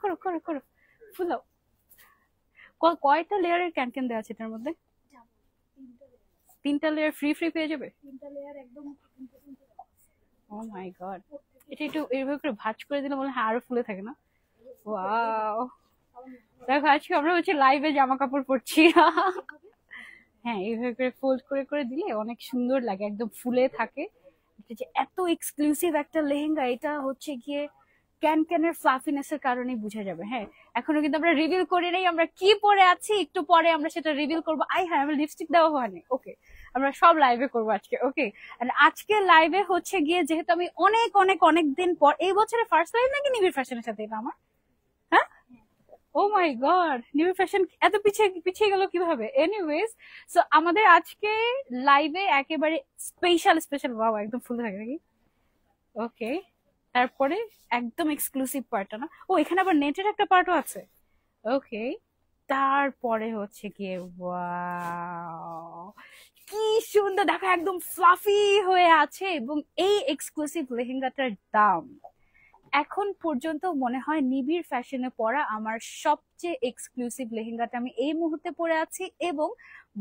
করো করো করো, ফুলাও। কয়টা লেয়ারের ক্যান দেওয়া আছে এটার মধ্যে? 3টা লেয়ার ফ্রি ফ্রি পেয়ে যাবে। 3টা লেয়ার একদম। ও মাই গড, এটা একটু এইভাবে করে ভাঁজ করে দিলে মনে হয় আরো ফুলে থাকে না? ওয়াও, দেখো আজকে আমরা হচ্ছে লাইভে জামা কাপড় পরছি। হ্যাঁ, এইভাবে করে ফোল্ড করে করে দিলে অনেক সুন্দর লাগে, একদম ফুলে থাকে। এটা যে এত এক্সক্লুসিভ একটা লেহেঙ্গা, এটা হচ্ছে গিয়ে ক্যানের ফ্লাফিনেস এর কারণেই বোঝা যাবে। হ্যাঁ, এখনো কিন্তু আমরা রিভিল করি নাই আমরা কি পরে আছি, একটু পরে আমরা সেটা রিভিল করবো। হ্যাঁ, আমার লিপস্টিক দেওয়া হয়নি। ওকে, আমরা সব লাইভে করবো আজকে। ওকে, আজকে লাইভে হচ্ছে গিয়ে যেহেতু আমি অনেক অনেক অনেক দিন পর, এই বছরের ফার্স্ট লাইভ নাকি নিবিড় ফ্যাশনের সাথে এটা আমার? হ্যাঁ, ও মাই গড, নিউ ফ্যাশন এত পিছিয়ে পিছিয়ে গেল কিভাবে? এনিওয়েজ, সো আমাদের আজকে লাইভে একেবারে স্পেশাল স্পেশাল, ওয়াও একদম ফুল থাকে নাকি। ওকে, তারপরে একদম এক্সক্লুসিভ পার্টটা না, ও এখানে আবার নেটের একটা পার্টও আছে। ওকে, তারপরে হচ্ছে গিয়ে ওয়াও, কি সুন্দর দেখো, একদম ফ্লাফি হয়ে আছে। এবং এই এক্সক্লুসিভ লেহেঙ্গাটার দাম এখন পর্যন্ত মনে হয় নিবিড় ফ্যাশনে পরা আমার সবচেয়ে এক্সক্লুসিভ লেহেঙ্গাটা আমি এই মুহূর্তে পরে আছি। এবং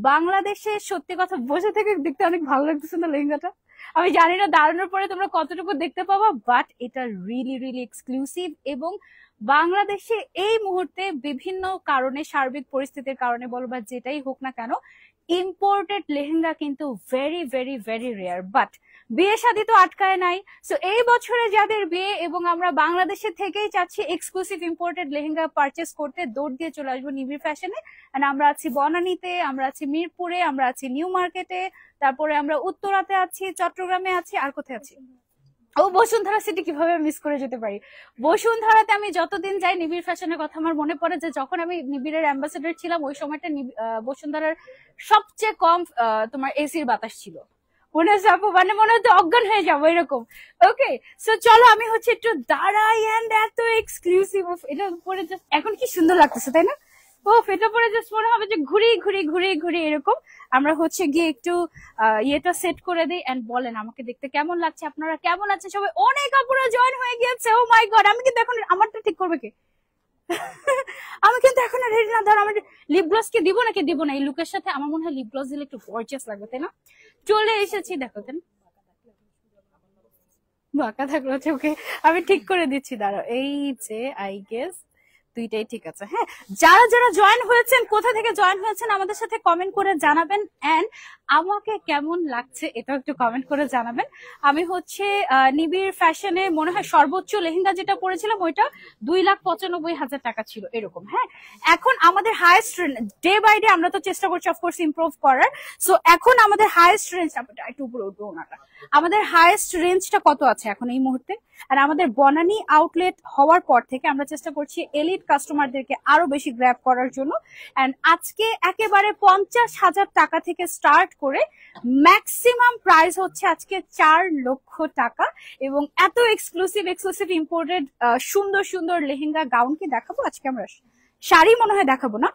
বাংলাদেশে সত্যি কথা বসে থেকে দেখতে অনেক ভালো লাগতেছে না লেহেঙ্গাটা? আমি জানি না দাঁড়ানোর পরে তোমরা কতটুকু দেখতে পাবা, বাট এটা রিয়েলি রিয়েলি এক্সক্লুসিভ। এবং বাংলাদেশে এই মুহূর্তে বিভিন্ন কারণে, সার্বিক পরিস্থিতির কারণে বলো বা যেটাই হোক না কেন, ইম্পোর্টেড লেহেঙ্গা কিন্তু very very very rare. But বিয়ে শাদী তো আটকায় নাই। সো এই বছরে যাদের বিয়ে এবং আমরা বাংলাদেশে থেকেই চাচ্ছি এক্সক্লুসিভ ইম্পোর্টেড লেহেঙ্গা পারচেস করতে, দৌড় দিয়ে চলে আসবো নিবিড় ফ্যাশনে। আমরা আছি বনানীতে, আমরা আছি মিরপুরে, আমরা আছি নিউ মার্কেটে, তারপরে আমরা উত্তরাতে আছি, চট্টগ্রামে আছি, আর কোথায় আছি? ও বসুন্ধরা সিটি, কিভাবে মিস করে যেতে পারি। বসুন্ধরাতে আমি যতদিন যাই নিবিড় ফ্যাশনের কথা আমার মনে পড়ে যে যখন আমি নিবিড়ের অ্যাম্বাসেডর ছিলাম ওই সময়টা বসুন্ধরার সবচেয়ে কম তোমার এসির বাতাস ছিল। মনে হচ্ছে আপু, মানে মনে হচ্ছে অজ্ঞান হয়ে যাবো এরকম। ওকে, সো চলো আমি হচ্ছে একটু দাঁড়াই। এন্ড এত এক্সক্লুসিভ, এটা পরে জাস্ট এখন কি সুন্দর লাগতেছে তাই না? ও, এটা পরে জাস্ট মনে হবে যে ঘুরি ঘুরি ঘুরি ঘুরি এরকম। আমরা হচ্ছে গিয়ে একটু ইয়েটা সেট করে দিই। এন্ড বলেন আমাকে দেখতে কেমন লাগছে, আপনারা কেমন আছেন সবাই? অনেক আপুরা জয়েন হয়ে গিয়েছে, ও মাই গড। আমি কিন্তু এখন আমারটা ঠিক করবে কে? আমি কিন্তু এখন রেডি না। ধর আমার লিপ গ্লস কি দিব নাকি দিব না? এই লুকের সাথে আমার মনে হয় লিপ গ্লস দিলে একটু গর্জিয়াস লাগবে তাই না? চলে এসেছি, দেখো দেন বাঁকা থাকলো চোখে। আমি ঠিক করে দিচ্ছি, দাঁড়াও। এই যে আই গেস দুইটাই ঠিক আছে। হ্যাঁ, যারা যারা জয়েন হয়েছেন, কোথা থেকে জয়েন হয়েছেন আমাদের সাথে কমেন্ট করে জানাবেন। এন্ড আমাকে কেমন লাগছে এটাও একটু কমেন্ট করে জানাবেন। আমি হচ্ছে নিবিড় ফ্যাশনে মনে হয় সর্বোচ্চ লেহেঙ্গা যেটা পরেছিলাম ওইটা 2,95,000 টাকা ছিল এরকম। হ্যাঁ, এখন আমাদের হাইয়েস্ট ডে বাই ডে আমরা তো চেষ্টা করছি অফকোর্স ইমপ্রুভ করার। সো এখন আমাদের হাইয়েস্ট রেঞ্জ, একটু উপরে উঠবো ওনাটা, আমাদের হাইয়েস্ট রেঞ্জটা কত আছে এখন এই মুহূর্তে। আর আমাদের বনানী আউটলেট হওয়ার পর থেকে আমরা চেষ্টা করছি এলিট কাস্টমারদেরকে আরো বেশি গ্র্যাব করার জন্য। এন্ড আজকে একেবারে 50,000 টাকা থেকে স্টার্ট করে ম্যাক্সিমাম প্রাইস হচ্ছে আজকে 4 লক্ষ টাকা। এবং এত এক্সক্লুসিভ এক্সক্লুসিভ ইম্পোর্টেড সুন্দর সুন্দর লেহেঙ্গা গাউন কি দেখাবো আজকে আমরা? শাড়ি মনে হয় দেখাবো না?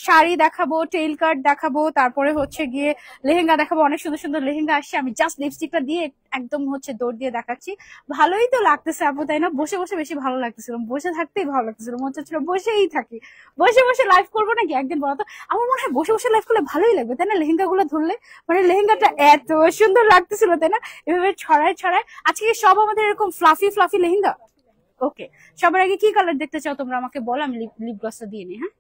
শাড়ি দেখাবো, টেইল কাট দেখাবো, তারপরে হচ্ছে গিয়ে লেহেঙ্গা দেখাবো। অনেক সুন্দর সুন্দর লেহেঙ্গা আসছে, আমি জাস্ট লিপস্টিকটা দিয়ে একদম হচ্ছে দৌড় দিয়ে দেখাচ্ছি। ভালোই তো লাগতেছে আপু তাই না? বসে বসে বেশি ভালো লাগতেছিল, বসে থাকতেই ভালো লাগতেছিল, মনে হচ্ছিল বসেই থাকি। বসে বসে লাইভ করবো নাকি একদিন বলতো? আমার মনে হয় বসে বসে লাইভ করলে ভালোই লাগবে তাই না? লেহেঙ্গা গুলো ধরলে, মানে লেহেঙ্গাটা এত সুন্দর লাগতেছিল তাই না? এভাবে ছড়ায় ছড়ায়। আজকে সব আমাদের এরকম ফ্লাফি ফ্লাফি লেহেঙ্গা। ওকে, সবার আগে কি কালার দেখতে চাও তোমরা আমাকে বলো, আমি লিপ গ্লসটা দিয়ে নিই। হ্যাঁ,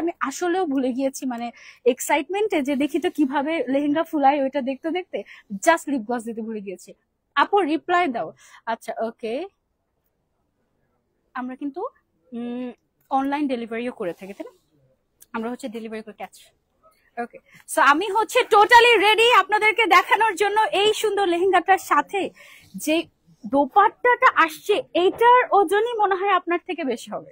আমি আসলেও ভুলে গিয়েছি, মানে এক্সাইটমেন্টে যে দেখি তো কিভাবে লেহেঙ্গা ফুলাই ওইটা দেখতে দেখতে জাস্ট লিপ গ্লস দিতে ভুলে গিয়েছি। আপু রিপ্লাই দাও। আচ্ছা ওকে, আমরা কিন্তু অনলাইন ডেলিভারিও করে থাকি তাই না? আমরা হচ্ছে ডেলিভারি করে ক্যাচ। ওকে, সো আমি হচ্ছে টোটালি রেডি আপনাদেরকে দেখানোর জন্য এই সুন্দর লেহেঙ্গাটার সাথে যে দোপাট্টাটা আসছে এইটার ওজনই মনে হয় আপনার থেকে বেশি হবে।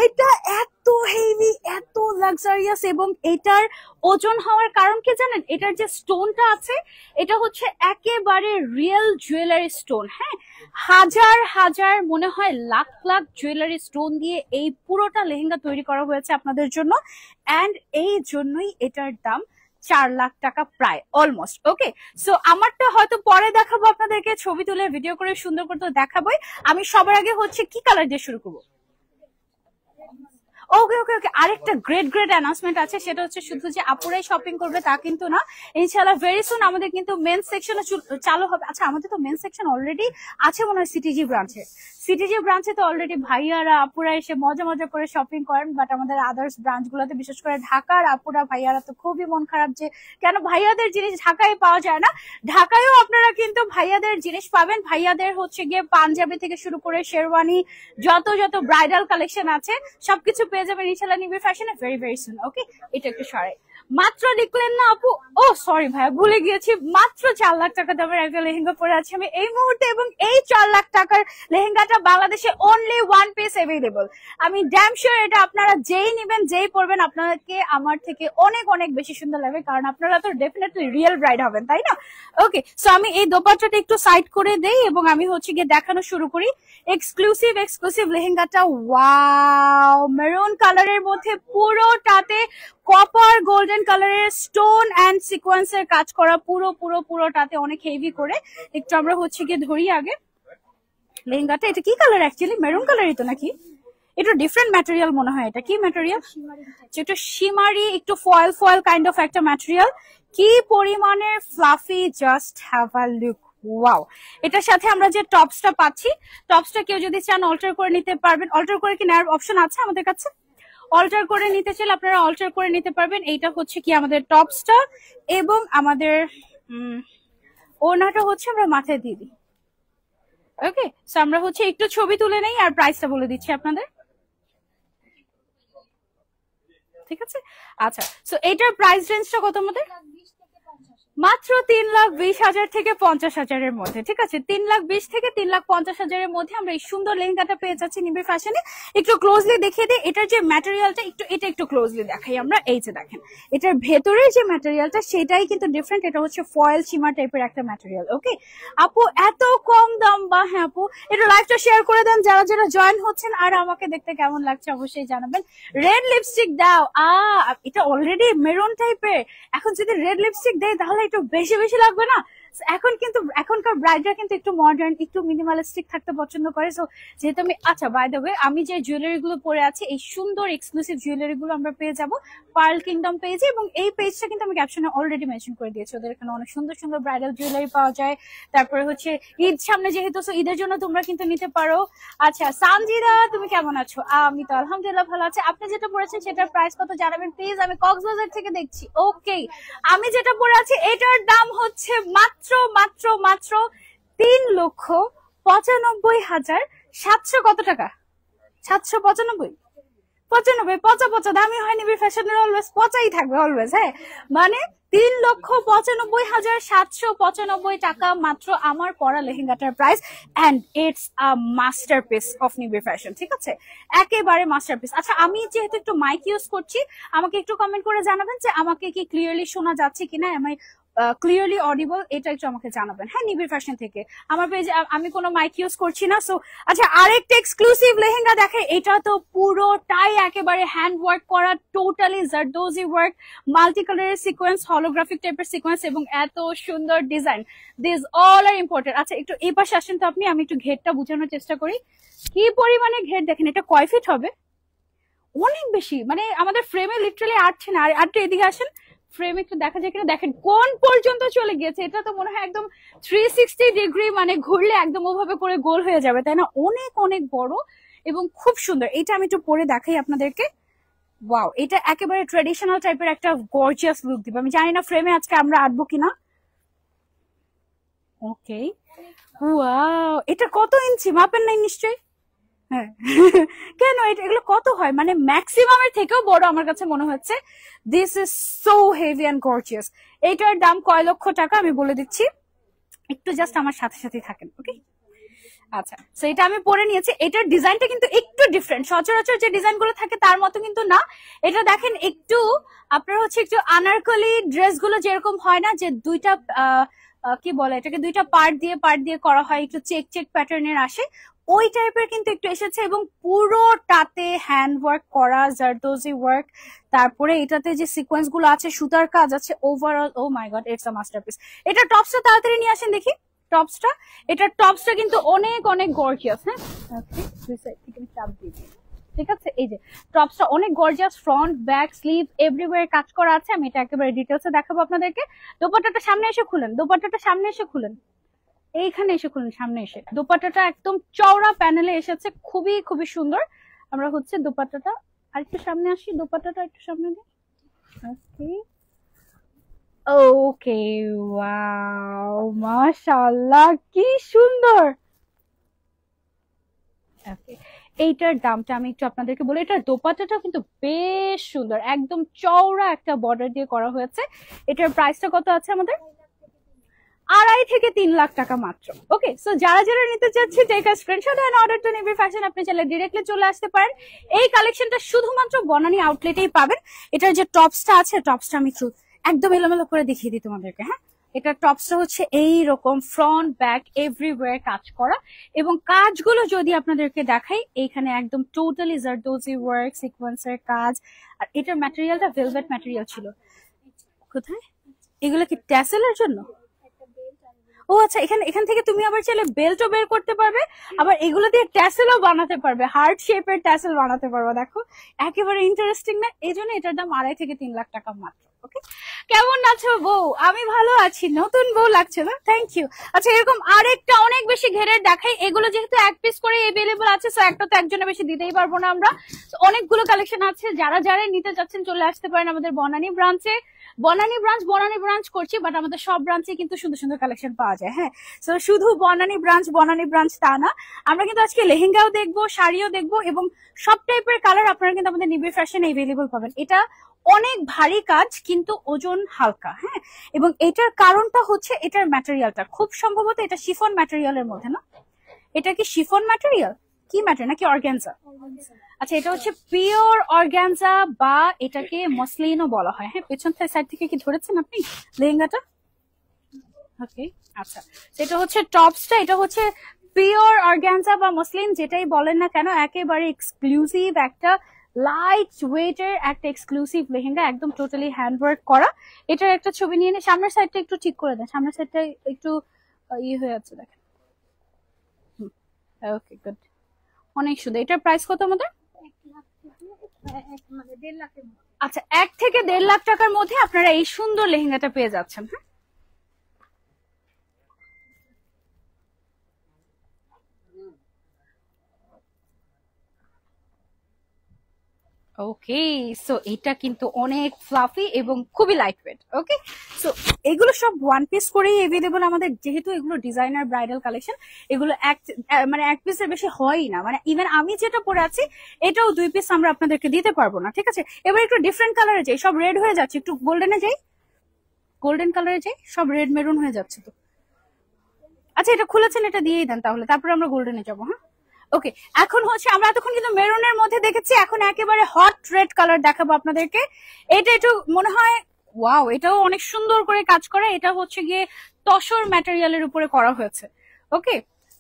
এটা এত হেভি, এত লাক্সারিয়াস। এবং এটার ওজন হওয়ার কারণ কি জানেন? এটার যে স্টোনটা আছে এটা হচ্ছে একেবারে রিয়েল জুয়েলারি স্টোন। হ্যাঁ, হাজার হাজার মনে হয় লাখ লাখ জুয়েলারি স্টোন দিয়ে এই পুরোটা লেহেঙ্গা তৈরি করা হয়েছে আপনাদের জন্য। এন্ড এই জন্যই এটার দাম 4 লাখ টাকা প্রায় অলমোস্ট। ওকে, সো আমারটা হয়তো পরে দেখাবো আপনাদেরকে, ছবি তুলে ভিডিও করে সুন্দর করে তো দেখাবোই। আমি সবার আগে হচ্ছে কি কালার দিয়ে শুরু করবো? ওকে ওকে ওকে, আরেকটা গ্রেট অ্যানাউন্সমেন্ট আছে, সেটা হচ্ছে শুধু যে আপুরাই শপিং করবে তা কিন্তু না, ইনশাআল্লাহ ভেরি সুন আমাদের কিন্তু মেন্স সেকশনে চালু হবে। আচ্ছা, আমাদের তো মেন্স সেকশন অলরেডি আছে মনে হয় সিটিজি ব্রাঞ্চে। সিটিজি ব্রাঞ্চে তো অলরেডি ভাইয়ারা আপুরা এসে মজা মজা করে শপিং করেন, বাট আমাদের আদার্স ব্রাঞ্চ গুলোতে বিশেষ করে ঢাকার আপুরা ভাইয়ারা তো খুবই মন খারাপ যে কেন ভাইয়াদের জিনিস ঢাকায় পাওয়া যায় না। ঢাকায়ও আপনারা কিন্তু ভাইয়াদের জিনিস পাবেন। ভাইয়াদের হচ্ছে গিয়ে পাঞ্জাবি থেকে শুরু করে শেরওয়ানি, যত যত ব্রাইডাল কালেকশন আছে সবকিছু পেয়ে যাবেন ইনশাআল্লাহ নিবিড় ফ্যাশনে ভেরি সুন। ওকে, এটা একটু সরাই। মাত্র দেখলেন না আপু, ও সরি ভাইয়া ভুলে গিয়েছি, মাত্র 4 লাখ টাকা দামের একটা লেহেঙ্গা পরে আছি আমি এই মুহূর্তে, এবং এই 4 লাখ টাকার লেহেঙ্গাটা বাংলাদেশে অনলি 1 পিস অ্যাভেলেবল। আমি ড্যাম শিওর এটা আপনারা যেই নিবেন যেই পরবেন আপনাকে আমার থেকে অনেক অনেক বেশি সুন্দর লাগবে, কারণ আপনারা তো ডেফিনেটলি রিয়েল ব্রাইড হবেন, তাই না? ওকে, সো আমি এই দোপাট্টাটা একটু সাইড করে দেই এবং আমি হচ্ছে গিয়ে দেখানো শুরু করি এক্সক্লুসিভ লেহেঙ্গাটা। ওয়াও, মেরুন কালারের মধ্যে পুরোটাতে কপার গোল্ডেন কালারের স্টোন এন্ড সিকোয়েন্সের কাজ করা, পুরোটাতে অনেক হেভি করে। একটু আমরা হচ্ছে গিয়ে ধরি আগে লেহেঙ্গাটা। এটা কি কালার অ্যাকচুয়ালি? মেরুন কালারই তো নাকি? একটু ডিফারেন্ট ম্যাটেরিয়াল মনে হয়। এটা কি ম্যাটেরিয়াল? একটু শিমারি, একটু ফয়েল কাইন্ড অফ একটা ম্যাটেরিয়াল। কি পরিমাণের fluffy, just have a look. Wow, এটার সাথে আমরা যে টপসটা পাচ্ছি, টপসটা কেউ যদি চান অল্টার করে নিতে পারবেন। অল্টার করে কি নেওয়ার অপশন আছে আমাদের কাছে? অল্টার করে নিতে চাইলে আপনারা অল্টার করে নিতে পারবেন। এইটা হচ্ছে কি আমাদের টপসটা, এবং আমাদের ওড়নাটা হচ্ছে আমরা মাথায় দিয়ে দিই। ওকে, সো আমরা হচ্ছে একটু ছবি তুলে নেই আর প্রাইসটা বলে দিচ্ছি আপনাদের, ঠিক আছে? আচ্ছা, সো এটার প্রাইস রেঞ্জটা কত আমাদের? মাত্র 3,20,000 থেকে 50,000-এর মধ্যে, ঠিক আছে? 3,20,000 থেকে 3,50,000-এর মধ্যে আমরা এই সুন্দর লেহেঙ্গাটা পেয়ে যাচ্ছি নিবিড় ফ্যাশনে। একটু ক্লোজলি দেখিয়ে দিই এটার যে ম্যাটেরিয়ালটা, এটা একটু ক্লোজলি দেখাই আমরা। এই যে দেখেন, এটার ভেতরের যে ম্যাটেরিয়ালটা সেটাই কিন্তু ডিফারেন্ট। এটা হচ্ছে ফয়েল চিমা টাইপের একটা ম্যাটেরিয়াল। ওকে আপু, এত কম দাম, বা হ্যাঁ আপু একটু লাইভটা শেয়ার করে দেন যারা যারা জয়েন হচ্ছেন, আর আমাকে দেখতে কেমন লাগছে অবশ্যই জানাবেন। রেড লিপস্টিক দাও, এটা অলরেডি মেরুন টাইপের, এখন যদি রেড লিপস্টিক দেয় তাহলে একটু বেশি বেশি লাগবে না? এখন কিন্তু এখনকার ব্রাইডরা কিন্তু একটু মডার্ন, একটু মিনিমালিস্টিক থাকতে পছন্দ করে। সো যেহেতু আমি, আচ্ছা বাই দ্য ওয়ে, আমি যে জুয়েলারি গুলো পরে আছি এই সুন্দর এক্সক্লুসিভ জুয়েলারি গুলো আমরা পেয়ে যাবো পার্ল কিংডম পেজে, এবং এই পেজটা কিন্তু আমি ক্যাপশনে অলরেডি মেনশন করে দিয়েছি। ওদের এখানে অনেক সুন্দর সুন্দর ব্রাইডাল জুয়েলারি পাওয়া যায়। তারপরে হচ্ছে ঈদ সামনে যেহেতু, সো ঈদের জন্য তোমরা কিন্তু নিতে পারো। আচ্ছা সানজিদা, তুমি কেমন আছো? আমি তো আলহামদুলিল্লাহ ভালো আছি। আপনি যেটা পড়েছেন সেটার প্রাইস কত জানাবেন প্লিজ? আমি কক্সবাজার থেকে দেখছি। ওকে, আমি যেটা পরে আছি এটার দাম হচ্ছে মাত্র 3,95,700 কত টাকা? 795? 95 পচা দামি হয় নিবিড় ফ্যাশনের, অলওয়েজ পচাই থাকবে অলওয়েজ। হ্যাঁ, মানে 3,95,795 টাকা মাত্র আমার পরা লেহেঙ্গাটার price, and it's a masterpiece of Nibir fashion, ঠিক আছে? একেবারে মাস্টারপিস। আচ্ছা, আমি যেহেতু একটু মাইক ইউজ করছি, আমাকে একটু কমেন্ট করে জানাবেন যে আমাকে কি ক্লিয়ারলি শোনা যাচ্ছে কিনা, আমি ক্লিয়ারলি অডিবল, এটা একটু আমাকে জানাবেন। হ্যাঁ, নিবিড় ফ্যাশন থেকে আমার পেজে আমি কোনো মাইক ইউজ করছি না। সো আচ্ছা, আরেকটা এক্সক্লুসিভ লেহেঙ্গা দেখে, এটা তো পুরোটাই একেবারে হ্যান্ড ওয়ার্ক করা, টোটালি জারদোজি ওয়ার্ক, মাল্টি কালারের সিকোয়েন্স, হলোগ্রাফিক টাইপের সিকোয়েন্স, এবং এত সুন্দর design, this all are important. আচ্ছা, একটু এই পাশে আসেন তো আপনি, আমি একটু ঘেরটা বোঝানোর চেষ্টা করি। কি পরিমাণে ঘের দেখেন, এটা কয় ফিট হবে? অনেক বেশি, মানে আমাদের ফ্রেমে লিটারালি আটছে না। আর একটু এদিকে আসেন, ফ্রেম একটু দেখা যায় কিনা দেখেন, কোন পর্যন্ত চলে গিয়েছে। এটা তো মনে হয় একদম 360 ডিগ্রি, মানে ঘুরলে একদম ওভাবে করে গোল হয়ে যাবে, তাই না? অনেক অনেক বড় এবং খুব সুন্দর। এটা আমি একটু পরে দেখাই আপনাদেরকে। ওয়াও, এটা একেবারে ট্রেডিশনাল টাইপের একটা গর্জিয়াস লুক দিবে। আমি জানি না ফ্রেমে আজকে আমরা আঁটবো কিনা। ওকে, ওয়াও, এটা কত ইঞ্চি মাপেন নাই নিশ্চয়ই? হ্যাঁ কেন, এগুলো কত হয়? মানে ম্যাক্সিমামের থেকেও বড় আমার কাছে মনে হচ্ছে। This is so heavy and gorgeous. এইটার দাম কয় লক্ষ টাকা আমি বলে দিচ্ছি, একটু জাস্ট আমার সাথে সাথে থাকেন। ওকে, আচ্ছা, তো এটা আমি পরে নিয়েছি। এটার ডিজাইনটা কিন্তু একটু ডিফারেন্ট, সচরাচর যে ডিজাইন গুলো থাকে তার মতো কিন্তু না। এটা দেখেন একটু, আপনার হচ্ছে একটু আনারকলি ড্রেস গুলো যেরকম হয় না, যে দুইটা কি বলে এটাকে, দুইটা পার্ট দিয়ে করা হয়, একটু চেক চেক প্যাটার্নের আসে, ওই টাইপের কিন্তু একটু এসেছে। এবং পুরোটাতে হ্যান্ড ওয়ার্ক করা, জারদোজি ওয়ার্ক, তারপরে এটাতে যে সিকোয়েন্স গুলো আছে, সুতার কাজ আছে, overall oh my god it's a masterpiece. এটা টপসটা তাড়াতাড়ি নিয়ে আসেন দেখি, টপসটা। এটা টপসটা কিন্তু অনেক অনেক গর্জিয়াস। হ্যাঁ, ওকে, দুই সাইড থেকে আমি চাপ দিয়ে দিই, ঠিক আছে। এই যে টপসটা অনেক gorgeous, front back sleeve everywhere কাজ করা আছে। আমি এটা একেবারে ডিটেলসে দেখাবো আপনাদেরকে। দোপাট্টাটা সামনে এসে খুলেন, দোপাট্টাটা সামনে এসে খুলেন, এইখানে এসে খুলেন, সামনে এসে। দোপাট্টাটা একদম চওড়া প্যানেলে এসেছে, খুবই খুবই সুন্দর। আমরা হচ্ছে দোপাট্টাটা আরেকটু সামনে আসি, দোপাট্টাটা একটু সামনে দিই। ওকে ওকে, ওয়াও মাশাআল্লাহ, কি সুন্দর। ওকে, এইটার দামটা আমি একটু আপনাদেরকে বলি। এটার দোপাট্টাটা কিন্তু বেশ সুন্দর, একদম চওড়া একটা বর্ডার দিয়ে করা হয়েছে। এটার প্রাইসটা কত আছে আমাদের? 2.5 থেকে 3 লাখ টাকা মাত্র। ওকে, সো যারা যারা নিতে চাচ্ছি, take a screenshot and order to Nibi fashion. আপনি চাইলে ডিরেক্টলি চলে আসতে পারেন। এই কালেকশনটা শুধুমাত্র বনানী আউটলেটেই পাবেন। এটার যে টপসটা আছে, টপসটা আমি একটু একদম এলোমেলো করে দেখিয়ে দিই তোমাদেরকে। হ্যাঁ, এটা টপসটা হচ্ছে এই রকম ফ্রন্ট ব্যাক এভরিওয়্যার কাজ করা, এবং কাজগুলো যদি আপনাদেরকে দেখাই, এইখানে একদম টোটালি জারদোজি ওয়ার্ক, সিকোয়েন্সের কাজ। আর এটার ম্যাটেরিয়ালটা ভেলভেট ম্যাটেরিয়াল ছিল। কোথায় এগুলো কি ট্যাসেলের জন্য? ও আচ্ছা, এখান থেকে তুমি আবার চাইলে বেল্টও বের করতে পারবে, আবার এগুলো দিয়ে ট্যাসেলও বানাতে পারবে, হার্ট শেপের ট্যাসেল বানাতে পারবে। দেখো একেবারে ইন্টারেস্টিং না? এই জন্য এটার দাম 2.5 থেকে 3 লাখ টাকা মাত্র। ওকে, কেমন আছো বউ? আমি ভালো আছি, নতুন বউ লাগছে না? Thank you. আচ্ছা, এরকম আরেকটা অনেক বেশি ঘেরের দেখাই। এগুলো যেহেতু এক পিস করে এভেলেবল আছে, সো একটা তো একজনে বেশি দিতেই পারবো না আমরা। অনেকগুলো কালেকশন আছে, যারা যারা নিতে চাচ্ছেন চলে আসতে পারেন আমাদের বনানী ব্রাঞ্চে। বনানী ব্রাঞ্চ করছি, বাট আমাদের সব ব্রাঞ্চে কিন্তু সুন্দর সুন্দর কালেকশন পাওয়া যায়। হ্যাঁ, সো শুধু বনানী ব্রাঞ্চ তা না, আমরা কিন্তু আজকে লেহেঙ্গাও দেখবো, শাড়িও দেখবো, এবং সব টাইপের কালার আপনারা কিন্তু আমাদের নিবি ফ্যাশনে এভেলেবল পাবেন। এটা অনেক ভারী কাজ কিন্তু ওজন হালকা। হ্যাঁ, এবং এটার কারণটা হচ্ছে এটার ম্যাটেরিয়ালটা খুব সম্ভবত এটা শিফন ম্যাটেরিয়ালের মধ্যে না? এটা কি শিফন ম্যাটেরিয়াল, কি ম্যাটেরিয়াল নাকি অর্গানজা? আচ্ছা, এটা হচ্ছে পিওর অর্গানজা, বা এটাকে মসলিনও বলা হয়। হ্যাঁ, পেছন সাইড থেকে কি ধরেছেন আপনি লেহেঙ্গাটা? ওকে, আচ্ছা, এটা হচ্ছে টপসটা। এটা হচ্ছে পিওর অর্গানজা বা মসলিন, যেটাই বলেন না কেন, একেবারে এক্সক্লুসিভ একটা লাইট ওয়েটের একটা এক্সক্লুসিভ লেহেঙ্গা, একদম টোটালি হ্যান্ডওয়ার্ক করা। এটার একটা ছবি নিয়ে নিয়ে সামনের সাইডটা একটু ঠিক করে দেন, সামনের সাইডটা একটু ইয়ে হয়ে যাচ্ছে, দেখেন। ওকে, গুড, অনেক সুন্দর। এটার প্রাইস কত আমাদের? আচ্ছা, 1 থেকে 1.5 লাখ টাকার মধ্যে আপনারা এই সুন্দর লেহেঙ্গাটা পেয়ে যাচ্ছেন। হ্যাঁ, ওকে, সো এটা কিন্তু অনেক ফ্লাফি এবং খুবই লাইট ওয়েট। ওকে, সো এগুলো সব ওয়ান পিস করেই এভেলেবল আমাদের, যেহেতু এগুলো ডিজাইনার ব্রাইডাল কালেকশন। এগুলো মানে এক পিসের বেশি হয়ই না, মানে ইভেন আমি যেটা পরে আছি এটাও 2 পিস আমরা আপনাদেরকে দিতে পারবো না। ঠিক আছে, এবার একটু ডিফারেন্ট কালারে যাই, সব রেড হয়ে যাচ্ছে, একটু গোল্ডেনে যাই, গোল্ডেন কালারে যাই, সব রেড মেরুন হয়ে যাচ্ছে তো। আচ্ছা, এটা খুলেছেন, এটা দিয়েই দেন তাহলে, তারপরে আমরা গোল্ডেনে যাবো। হ্যাঁ, ওকে, এখন হচ্ছে আমরা এতক্ষণ কিন্তু মেরুনের মধ্যে দেখেছি, এখন একেবারে হট রেড কালার দেখাবো আপনাদেরকে। এটা একটু মনে হয় ওয়াও, এটাও অনেক সুন্দর করে কাজ করা। এটা হচ্ছে গিয়ে তসর ম্যাটেরিয়ালের উপরে করা হয়েছে। ওকে,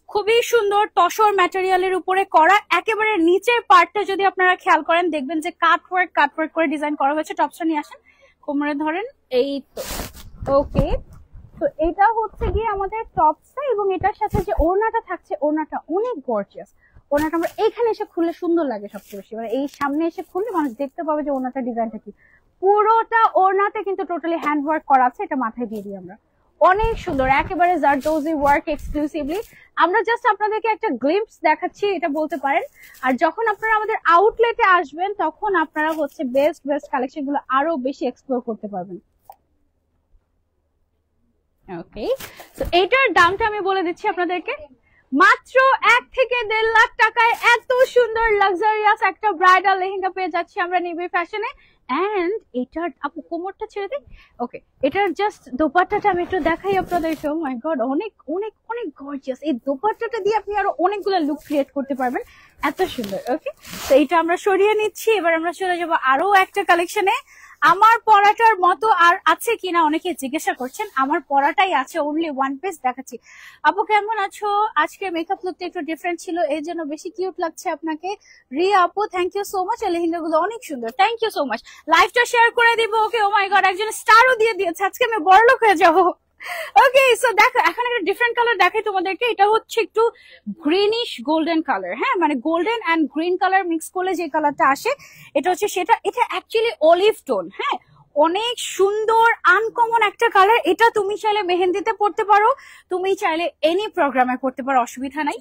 খুবই সুন্দর তসর ম্যাটেরিয়ালের উপরে করা। একেবারে নিচের পার্টটা যদি আপনারা খেয়াল করেন, দেখবেন যে কাটওয়ার্ক করে ডিজাইন করা হয়েছে। টপসটা নিয়ে আসেন, কোমরে ধরেন, এই তো। ওকে, তো এটা হচ্ছে গিয়ে আমাদের টপসটা, এবং এটার সাথে যে ওড়নাটা থাকছে, ওড়নাটা অনেক গর্জিয়াস। ওড়নাটা আমরা এইখানে এসে খুললে সুন্দর লাগে সবচেয়ে বেশি, মানে এই সামনে এসে খুললে মানুষ দেখতে পাবে যে ওড়নাটা ডিজাইনটা কি। পুরোটা ওড়নাতে কিন্তু টোটালি হ্যান্ড ওয়ার্ক করা আছে, এটা মাথায় দিয়ে দিই আমরা। অনেক সুন্দর, একেবারে জারদোজি ওয়ার্ক এক্সক্লুসিভলি। আমরা জাস্ট আপনাদেরকে একটা গ্লিম্পস দেখাচ্ছি, এটা বলতে পারেন। আর যখন আপনারা আমাদের আউটলেটে আসবেন, তখন আপনারা হচ্ছে বেস্ট কালেকশন গুলো আরো বেশি এক্সপ্লোর করতে পারবেন। ওকে, তো এটার দামটা আমি বলে দিচ্ছি আপনাদেরকে, মাত্র 1 থেকে 1.5 লাখ টাকায় এত সুন্দর লাক্সারিয়াস একটা ব্রাইডাল লেহেঙ্গা পেয়ে যাচ্ছি আমরা নিবি ফ্যাশনে। এন্ড এটার আপু কোমরটা ছেড়ে দিই। ওকে, এটার জাস্ট দোপাট্টাটা আমি একটু দেখাই আপনাদেরকে। ও মাই গড, অনেক অনেক অনেক গর্জিয়াস। এই দোপাট্টাটা দিয়ে আপনি আরো অনেকগুলো লুক ক্রিয়েট করতে পারবেন, এত সুন্দর। ওকে, তো এটা আমরা সরিয়ে নিচ্ছি। এবার আমরা চলে যাবো আরো একটা কালেকশনে। আমার পরাটার মতো আর আছে কিনা অনেকে জিজ্ঞাসা করছেন, আমার পরাটাই আছে, অনলি ওয়ান পিস দেখাচ্ছি। আপু কেমন আছো? আজকে মেকআপ লুকটা একটু ডিফারেন্ট ছিল, এই জন্য বেশি কিউট লাগছে আপনাকে। রিয়া আপু thank you so much, lehenga গুলো অনেক সুন্দর, থ্যাংক ইউ সো মাচ। লাইভটা শেয়ার করে দিব। ওকে, ও মাই গড, একজন স্টারও দিয়ে দিয়েছে, আজকে আমি বড়লোক হয়ে যাবো। ওকে, সো দেখো এখন একটা ডিফারেন্ট কালার দেখাই তোমাদেরকে। এটা হচ্ছে একটু গ্রিনিশ গোল্ডেন কালার, হ্যাঁ, মানে golden and green colour mix করলে যে কালারটা আসে এটা হচ্ছে সেটা। এটা অ্যাকচুয়ালি অলিভ টোন, হ্যাঁ, অনেক সুন্দর আনকমন একটা কালার। এটা তুমি চাইলে মেহেন্দিতে পড়তে পারো, তুমি চাইলে এনি প্রোগ্রামে পড়তে পারো, অসুবিধা নাই।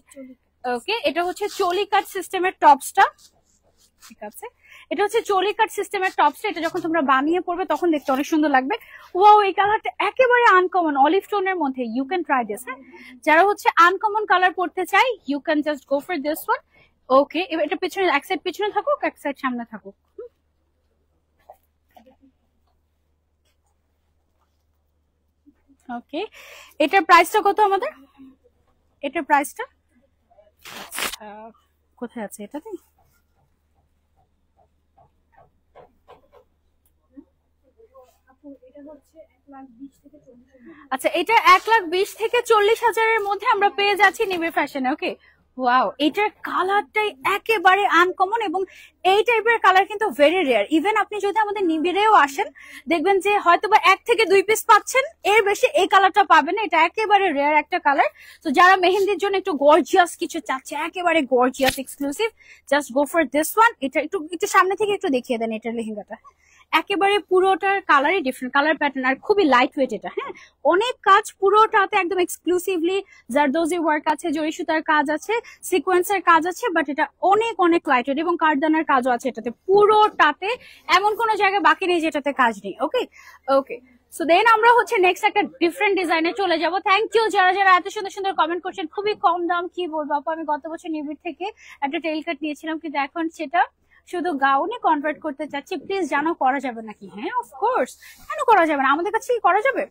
ওকে, এটা হচ্ছে চলি কাট সিস্টেমের টপসটা, ঠিক আছে, এটা হচ্ছে চলি কাট সিস্টেমের টপসটা। এটা যখন তোমরা বানিয়ে পড়বে তখন দেখতে অনেক সুন্দর লাগবে। ওয়াও, এই কালারটা একেবারে আনকমন অলিভ টোনের মধ্যে, ইউ ক্যান ট্রাই দিস। হ্যাঁ, যারা হচ্ছে আনকমন কালার পড়তে চাই, you can just go for this one. Okay, এবার এটা পিছনে, এক সাইড পিছনে থাকুক, এক সাইড সামনে থাকুক। ওকে, এটার প্রাইসটা কত আমাদের? এটার প্রাইসটা কোথায় আছে? এটাতে আচ্ছা, এটা 1,20,000 থেকে 40,000-এর মধ্যে আমরা পেয়ে যাচ্ছি নিবিড় ফ্যাশনে। ওকে, ওয়াও, এটার কালারটাই একেবারে আনকমন এবং এই টাইপের কালার কিন্তু ভেরি রেয়ার। ইভেন আপনি যদি আমাদের নিবিড়েও আসেন দেখবেন যে হয়তো বা 1 থেকে 2 পিস পাচ্ছেন, এর বেশি এই কালারটা পাবেন না। এটা একেবারে রেয়ার একটা কালার। তো যারা মেহেন্দির জন্য একটু গর্জিয়াস কিছু চাচ্ছে, একেবারে gorgeous exclusive, just go for this one. এটা একটু সামনে থেকে একটু দেখিয়ে দেন এটার লেহেঙ্গাটা। একেবারে পুরোটার কালারই ডিফারেন্ট, কালার প্যাটার্ন, আর খুবই লাইট ওয়েট এটা। হ্যাঁ, অনেক কাজ পুরোটাতে একদম এক্সক্লুসিভলি জারদোজি ওয়ার্ক আছে, জরি সুতার কাজ আছে, সিকোয়েন্সের কাজ আছে, বাট এটা অনেক অনেক লাইট ওয়েট এবং কারদানার কাজও আছে এটাতে পুরোটাতে। এমন কোনো জায়গায় বাকি নেই যেটাতে কাজ নেই। ওকে ওকে, সো দেন আমরা হচ্ছে নেক্সট একটা ডিফারেন্ট ডিজাইনে চলে যাব। থ্যাংক ইউ যারা যারা এত সুন্দর সুন্দর কমেন্ট করছেন। খুবই কম দাম, কি বলবো আপু, আমি গত বছর নিবিড় থেকে একটা টেইল কাট নিয়েছিলাম, কিন্তু এখন সেটা শুধু গাউনে কনভার্ট করতে চাচ্ছি। প্লিজ জানো করা যাবে নাকি? হ্যাঁ, অফকোর্স, কেন করা যাবে না, আমাদের কাছে করা যাবে।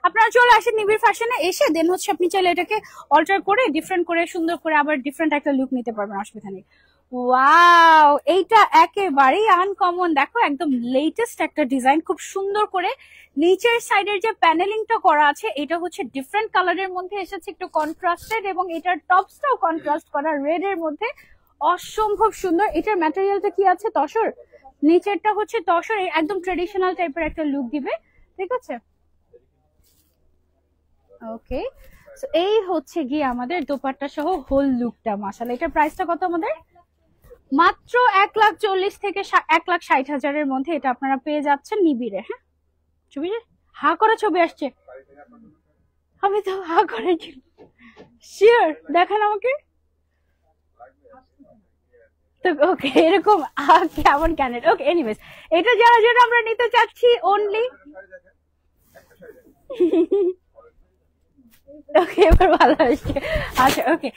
আপনারা চলে আসেন নিবিড় ফ্যাশনে, এসে দেন হচ্ছে আপনি চাইলে এটাকে অল্টার করে ডিফারেন্ট করে সুন্দর করে আবার ডিফারেন্ট একটা লুক নিতে পারবেন, অসুবিধা নেই। ওয়াও, এইটা একেবারেই আনকমন, দেখো একদম লেটেস্ট একটা ডিজাইন, খুব সুন্দর করে নিচের সাইডের যে প্যানেলিংটা করা আছে এটা হচ্ছে ডিফারেন্ট কালারের মধ্যে এসেছে, একটু কন্ট্রাস্টেড, এবং এটার টপসটাও কন্ট্রাস্ট করা রেড এর মধ্যে, অসম্ভব সুন্দর। এটার ম্যাটেরিয়ালটা কি আছে? তসর, নিচেরটা হচ্ছে তসর, একদম ট্রেডিশনাল টাইপের একটা লুক দিবে, ঠিক আছে। ওকে, এই হচ্ছে গিয়ে আমাদের দোপাট্টা সহ হোল লুকটা। মাশাআল্লাহ, এটার প্রাইসটা কত আমাদের? মাত্র 1,40,000 থেকে 1,60,000-এর মধ্যে এটা আপনারা পেয়ে যাচ্ছেন নিবিড়ে। হ্যাঁ, ছবি হা করে ছবি আসছে, আমি তো হা করে শিওর, দেখেন আমাকে। ওকে, এরকম কেমন ক্যানেট। ওকে, এনিওয়েজ, এটা যারা যারা আমরা নিতে চাচ্ছি অনলি ওকে, এবার ভালো আসছে। আচ্ছা, ওকে,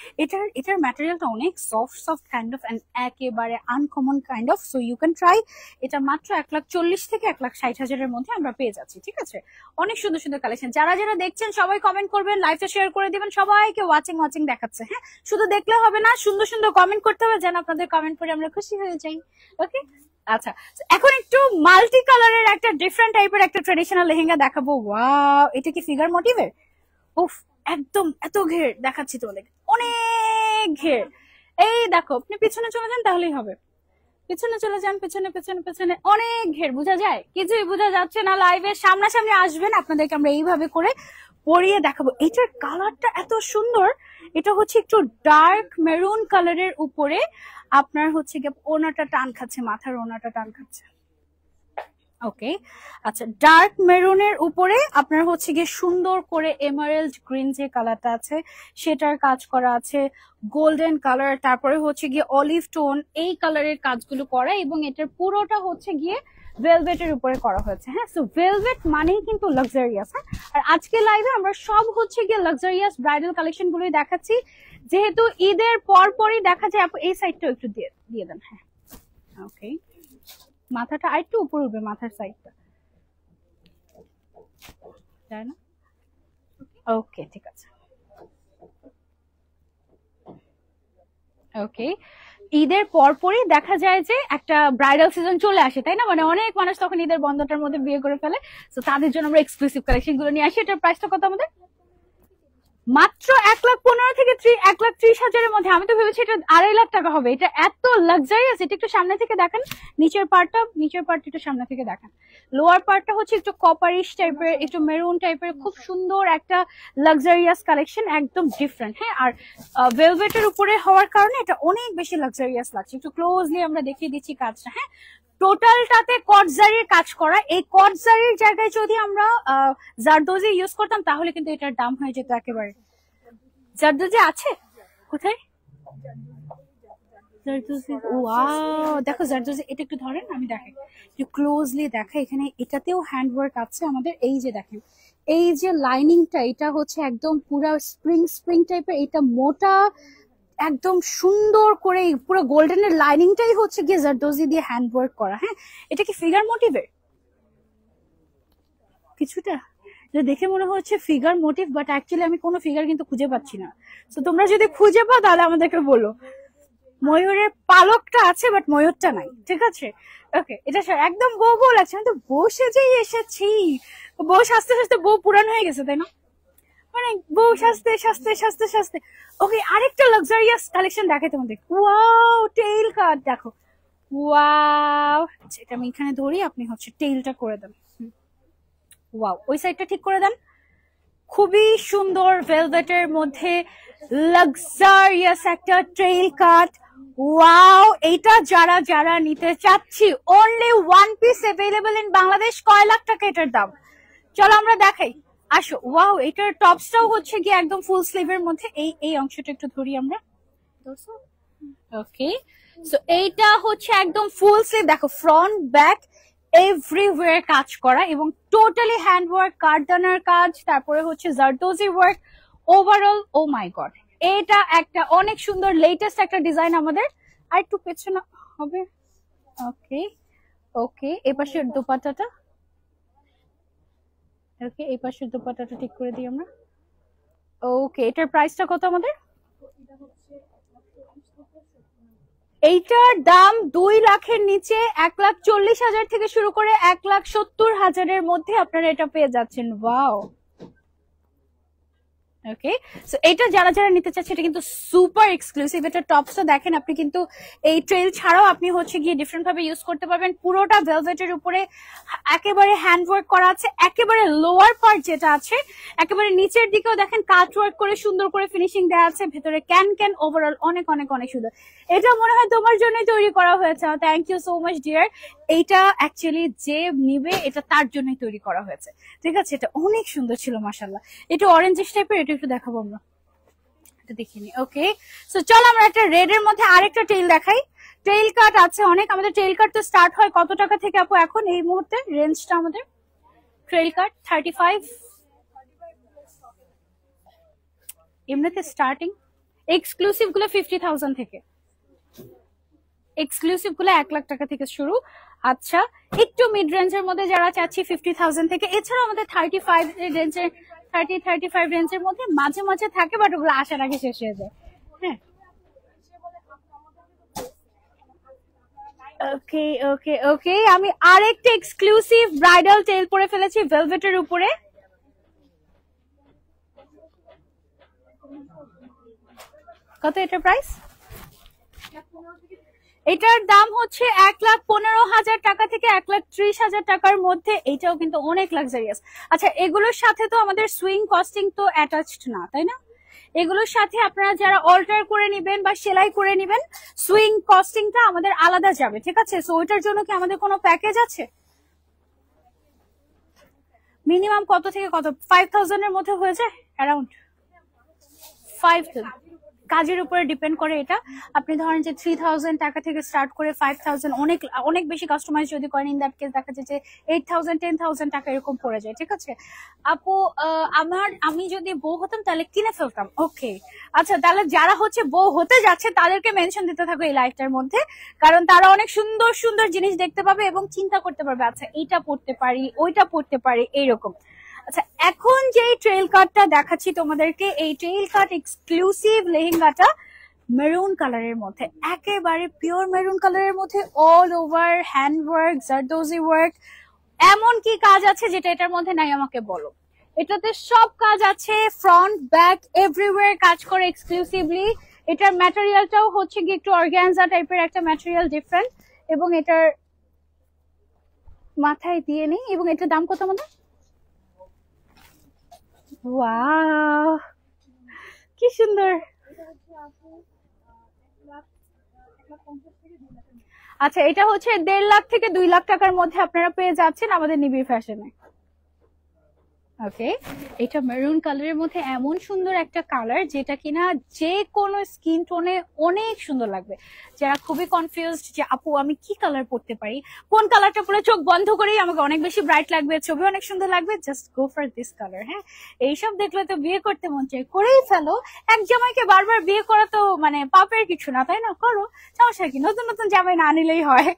এটার ম্যাটেরিয়ালটা অনেক soft soft kind of and একেবারে uncommon kind of, so you can try. এটা মাত্র 1,40,000 থেকে 1,60,000-এর মধ্যে আমরা পেয়ে যাচ্ছি, ঠিক আছে। অনেক সুন্দর সুন্দর কালেকশন। যারা যারা দেখছেন সবাই কমেন্ট করবেন, লাইভটা শেয়ার করে দিবেন, সবাইকে ওয়াচিং দেখাচ্ছে। হ্যাঁ, শুধু দেখলে হবে না, সুন্দর সুন্দর কমেন্ট করতে হবে, যেন আপনাদের কমেন্ট করে আমরা খুশি হয়ে যাই। ওকে, আচ্ছা, এখন একটু মাল্টি কালারের একটা ডিফারেন্ট টাইপের একটা ট্রেডিশনাল লেহেঙ্গা দেখাবো। ওয়াও, এটা কি ফিগার মোটিভের? উফ, একদম এত ঘের দেখাচ্ছি তোমাদেরকে, অনেক ঘের। এই দেখো, আপনি পিছনে চলে যান তাহলেই হবে, পিছনে চলে যান, পেছনে পেছনে পেছনে অনেক ঘের। বোঝা যায়? কিছুই বোঝা যাচ্ছে না। লাইভে সামনাসামনি আসবেন, আপনাদেরকে আমরা এইভাবে করে পরিয়ে দেখাবো। এটার কালারটা এত সুন্দর। এটা হচ্ছে একটু ডার্ক মেরুন কালারের উপরে আপনার হচ্ছে গিয়ে ওনাটা টান খাচ্ছে, মাথার ওনাটা টান খাচ্ছে। ওকে, আচ্ছা, ডার্ক মেরুনের উপরে আপনার হচ্ছে গিয়ে সুন্দর করে এমারেল্ড গ্রিন যে কালারটা আছে সেটার কাজ করা আছে, গোল্ডেন কালার, তারপরে হচ্ছে গিয়ে অলিভ টোন, এই কালারের কাজগুলো করা, এবং এটার পুরোটা হচ্ছে গিয়ে ভেলভেটের উপরে করা হয়েছে। হ্যাঁ, সো ভেলভেট মানেই কিন্তু লাক্সারিয়াস। হ্যাঁ, আর আজকে লাইভে আমরা সব হচ্ছে গিয়ে লাক্সারিয়াস ব্রাইডাল কালেকশন গুলোই দেখাচ্ছি, যেহেতু ঈদের পরপরই দেখা যায়। আপু এই সাইডটাও একটু দিয়ে দেন। হ্যাঁ, ওকে, মাথাটা আরেকটু উপর উঠবে, মাথার সাইডটা, তাই না? ওকে, ঠিক আছে। ওকে, ঈদের পরপরই দেখা যায় যে একটা ব্রাইডাল সিজন চলে আসে, তাই না? মানে অনেক মানুষ তখন ঈদের বন্ধটার মধ্যে বিয়ে করে ফেলে, তো তাদের জন্য আমরা এক্সক্লুসিভ কালেকশন গুলো নিয়ে আসি। এটার প্রাইসটা কত আমাদের? মাত্র 1,15,000 থেকে 1,30,000-এর মধ্যে। আমি তো ভেবেছি এটা 2.5 লাখ টাকা হবে। এটা এত লাক্সারিয়াস। এটা একটু সামনে থেকে দেখেন, নিচের পার্টটা একটু সামনে থেকে দেখেন। লোয়ার পার্টটা হচ্ছে একটু কপারিশ টাইপের, একটু মেরুন টাইপের, খুব সুন্দর একটা লাক্সারিয়াস কালেকশন, একদম ডিফারেন্ট। হ্যাঁ, আর ভেলভেটের উপরে হওয়ার কারণে এটা অনেক বেশি লাক্সারিয়াস লাগছে। একটু ক্লোজলি আমরা দেখিয়ে দিচ্ছি কাজটা। হ্যাঁ, টোটালটাতে কটজারির কাজ করা। এই কটজারির জায়গায় যদি আমরা জারদোজি ইউজ করতাম তাহলে কিন্তু এটার দাম হয়ে যেত একেবারে। জারদোজি আছে কোথায়? জারদোজি, ওয়াও, দেখো জারদোজি। এটা একটু ধরেন, আমি দেখাই একটু ক্লোজলি। দেখা এখানে এটাতেও হ্যান্ড ওয়ার্ক আছে আমাদের। এই যে দেখেন, এই যে লাইনিংটা, এটা হচ্ছে একদম পুরো স্প্রিং টাইপের। এটা মোটা, একদম সুন্দর করে পুরো গোল্ডেনের লাইনিংটাই হচ্ছে গিয়ে জারদোজি দিয়ে হ্যান্ড ওয়ার্ক করা। হ্যাঁ, এটা কি ফিগার মোটিভের? কিছুটা দেখে মনে হচ্ছে ফিগার মোটিভ, বাট অ্যাকচুয়ালি আমি কোনো ফিগার কিন্তু খুঁজে পাচ্ছি না। তো তোমরা যদি খুঁজে পাও তাহলে আমাদেরকে বলো। ময়ূরের পালকটা আছে বাট ময়ূরটা নাই, ঠিক আছে? ওকে, এটা একদম বউ বউ লাগছে। আমি তো বউ সেজেই এসেছি। বউ সাজতে সাজতে বউ পুরান হয়ে গেছে, তাই না? মানে বউ সাজতে সাজতে সাজতে সাজতে। ওকে, আরেকটা লাক্সারিয়াস কালেকশন দেখাই তোমাদের। ওয়াও, টেইল কাট দেখো। ওয়াও, এটা আমি এখানে ধরি, আপনি হচ্ছে টেইলটা করে দেন। ওয়াও, ওই সাইডটা ঠিক করে দেন। খুবই সুন্দর ভেলভেটের মধ্যে লাক্সারিয়াস একটা টেইল কাট। ওয়াও, এটা যারা যারা নিতে চাচ্ছি, only one piece available in Bangladesh. কয় লাখ টাকা এটার দাম? চলো আমরা দেখাই, আসো। ওয়াও, এটার টপসটাও হচ্ছে গিয়ে একদম ফুল স্লিভের মধ্যে। এই অংশটা একটু ধরি আমরা। ওকে, সো এইটা হচ্ছে একদম ফুল স্লিভ। দেখো ফ্রন্ট ব্যাক এভরিওয়্যার কাজ করা, এবং টোটালি হ্যান্ড ওয়ার্ক, কারদানার কাজ, তারপরে হচ্ছে zardozi work overall. Oh my god, এটা একটা অনেক সুন্দর লেটেস্ট একটা ডিজাইন আমাদের। আর একটু পেছনে হবে। ওকে ওকে, এই পাশের দোপাট্টাটা, ওকে এই পাশের দোপাট্টাটা ঠিক করে দিই আমরা। ওকে, এটার প্রাইসটা কত আমাদের? এইটার দাম 2 লাখের নিচে, 1,40,000 থেকে শুরু করে 1,70,000-এর মধ্যে আপনারা এটা পেয়ে যাচ্ছেন। ওয়াও, ওকে, সো এটা যারা যারা নিতে চাচ্ছে এটা কিন্তু সুপার এক্সক্লুসিভ। এটা টপসটা দেখেন, আপনি কিন্তু এই ট্রেল ছাড়াও আপনি হচ্ছে গিয়ে ডিফারেন্ট ভাবে ইউজ করতে পারবেন। পুরোটা ভেলভেটের উপরে একেবারে হ্যান্ড ওয়ার্ক করা আছে। একেবারে লোয়ার পার্ট যেটা আছে, একেবারে নিচের দিকেও দেখেন কাট ওয়ার্ক করে সুন্দর করে ফিনিশিং দেওয়া আছে। ভেতরে ক্যান ওভারঅল অনেক অনেক অনেক সুন্দর। এটা মনে হয় তোমার জন্যই তৈরি করা হয়েছে। Thank you so much dear. এইটা অ্যাকচুয়ালি যে নিবে এটা তার জন্যই তৈরি করা হয়েছে, ঠিক আছে? এটা অনেক সুন্দর ছিল মাশাআল্লাহ। এটা অরেঞ্জিশ টাইপের, এটা একটু দেখাবো আমরা, এটা দেখিনি। ওকে, সো চলো আমরা একটা রেড এর মধ্যে আরেকটা টেইল দেখাই। টেইল কাট আছে অনেক আমাদের। টেইল কাট তো স্টার্ট হয় কত টাকা থেকে আপু এখন এই মুহূর্তে রেঞ্জটা আমাদের? টেইল কাট 35 এমনিতে স্টার্টিং। এক্সক্লুসিভ গুলো 50,000 থেকে, এক্সক্লুসিভ গুলো 1 লাখ টাকা থেকে শুরু। আচ্ছা, একটু মিড রেঞ্জের মধ্যে যারা চাচ্ছি 50,000 থেকে। এছাড়াও আমাদের 35 রেঞ্জের, 35 রেঞ্জের মধ্যে মাঝে মাঝে থাকে, বাট ওগুলো আসার আগে শেষ হয়ে যায়। হ্যাঁ, ওকে ওকে ওকে, আমি আরেকটা এক্সক্লুসিভ ব্রাইডাল টেল পরে ফেলেছি ভেলভেটের উপরে। কত এটার প্রাইস? এটার দাম হচ্ছে 1,15,000 টাকা থেকে 1,30,000 টাকার মধ্যে। এটাও কিন্তু অনেক লাক্সারিয়াস। আচ্ছা, এগুলোর সাথে তো আমাদের সুইং কস্টিং তো অ্যাটাচড না, তাই না? এগুলোর সাথে আপনারা যারা অল্টার করে নেবেন বা সেলাই করে নেবেন, সুইং কস্টিংটা আমাদের আলাদা যাবে, ঠিক আছে? সো ওইটার জন্য কি আমাদের কোনো প্যাকেজ আছে? মিনিমাম কত থেকে কত? 5,000 এর মধ্যে হয়ে যায় অ্যারাউন্ড 5,000। কাজের উপরে ডিপেন্ড করে এটা। আপনি ধরেন যে 3,000 টাকা থেকে স্টার্ট করে 5,000, অনেক অনেক বেশি কাস্টমাইজ যদি করেন, ইন দ্যাট কেস দেখা যায় যে 8,000 10,000 টাকা এরকম পড়ে যায়, ঠিক আছে? আপু, আমি যদি বউ হতাম তাহলে কিনে ফেলতাম। ওকে, আচ্ছা, তাহলে যারা হচ্ছে বউ হতে যাচ্ছে তাদেরকে মেনশন দিতে থাকো এই লাইফটার মধ্যে, কারণ তারা অনেক সুন্দর সুন্দর জিনিস দেখতে পাবে এবং চিন্তা করতে পারবে, আচ্ছা এইটা পড়তে পারি, ওইটা পড়তে পারি, এইরকম। আচ্ছা, এখন যে ট্রেল কাটটা দেখাচ্ছি তোমাদেরকে, এই ট্রেল কাট এক্সক্লুসিভ লেহেঙ্গাটা মেরুন কালারের মধ্যে, একেবারে পিওর মেরুন কালারের মধ্যে all over hand work, zardozi work. এমন কি কাজ আছে যেটা এটার মধ্যে নাই আমাকে বলো। এটাতে সব কাজ আছে, ফ্রন্ট ব্যাক এভরিওয়্যার কাজ করে এক্সক্লুসিভলি। এটার ম্যাটেরিয়ালটাও হচ্ছে কি একটু অর্গানজা টাইপের একটা ম্যাটেরিয়াল, ডিফারেন্ট। এবং এটার মাথায় দিয়ে নেই। এবং এটার দাম কত আমাদের? ওয়াও কি সুন্দর। আচ্ছা, এটা হচ্ছে 1.5 লাখ থেকে 2 লাখ টাকার মধ্যে আপনারা পেয়ে যাচ্ছেন আমাদের নিবিড় ফ্যাশনে। ওকে, এটা মেরুন কালারের মধ্যে এমন সুন্দর একটা কালার যেটা কিনা যে কোনো স্কিন টোনে অনেক সুন্দর লাগবে। যারা খুবই কনফিউজড যে আপু আমি কি কালার পরতে পারি, কোন কালারটা পরে চোখ বন্ধ করেই আমাকে অনেক বেশি ব্রাইট লাগবে, ছবি অনেক সুন্দর লাগবে, just go for this colour. হ্যাঁ, এইসব দেখলে তো বিয়ে করতে মন চাই, করেই ফেলো। এক জামাইকে বারবার বিয়ে করা তো মানে পাপের কিছু না, তাই না? করো, সমস্যা কি, নতুন নতুন জামাই না নিলেই হয়।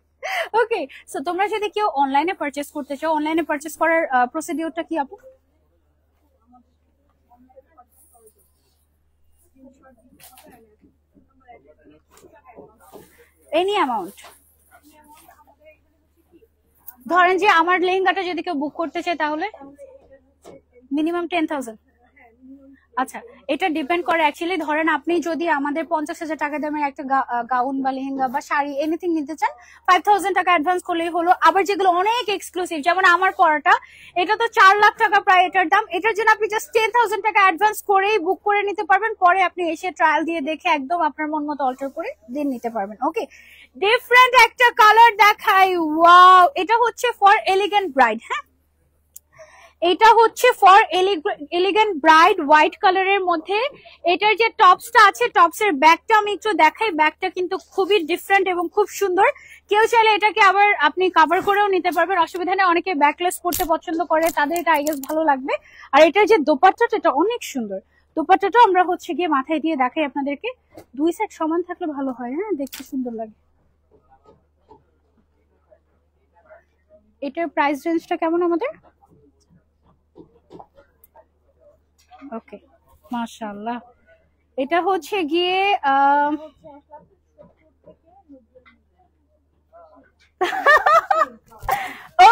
ওকে, সো তোমরা যদি কেউ অনলাইনে পারচেস করতে চাও, অনলাইনে পারচেস করার প্রসিডিউরটা কি আপু? এনি অ্যামাউন্ট, ধরেন যে আমার লেহেঙ্গাটা যদি কেউ বুক করতে চায় তাহলে মিনিমাম 10,000। আচ্ছা, এটা ডিপেন্ড করে অ্যাকচুয়ালি। ধরেন আপনি যদি আমাদের 50,000 টাকা দামের একটা গাউন বা লেহেঙ্গা বা শাড়ি এনিথিং নিতে চান, 5,000 টাকা অ্যাডভান্স করলেই হলো। আবার যেগুলো অনেক এক্সক্লুসিভ, যেমন আমার পরাটা, এটা তো 4 লাখ টাকা প্রায় এটার দাম। এটার জন্য আপনি জাস্ট 10,000 টাকা অ্যাডভান্স করেই বুক করে নিতে পারবেন। পরে আপনি এসে ট্রায়াল দিয়ে দেখে একদম আপনার মন মতো অল্টার করে দিয়ে নিতে পারবেন। ওকে, ডিফারেন্ট একটা কালার দেখাই। ওয়াও, এটা হচ্ছে ফর এলিগেন্ট ব্রাইড। হ্যাঁ, এটা হচ্ছে ফর এলিগেন্ট ব্রাইড, হোয়াইট কালারের মধ্যে। এটার যে টপসটা আছে, টপসের ব্যাকটা আমি একটু দেখাই। ব্যাকটা কিন্তু খুবই ডিফারেন্ট এবং খুব সুন্দর। কেউ চাইলে এটাকে আবার আপনি কভার করেও নিতে পারবেন, অসুবিধা নেই। অনেকে ব্যাকলেস পড়তে পছন্দ করে, তাদের এটা আই গেস ভালো লাগবে। আর এটার যে দোপাট্টাটা, এটা অনেক সুন্দর। দোপাট্টাটা আমরা হচ্ছে গিয়ে মাথায় দিয়ে দেখাই আপনাদেরকে। 2 সেট সমান থাকলে ভালো হয়, হ্যাঁ, দেখতে সুন্দর লাগে। এটার প্রাইস রেঞ্জটা কেমন আমাদের? ওকে, মাশাআল্লাহ। এটা হচ্ছে গিয়ে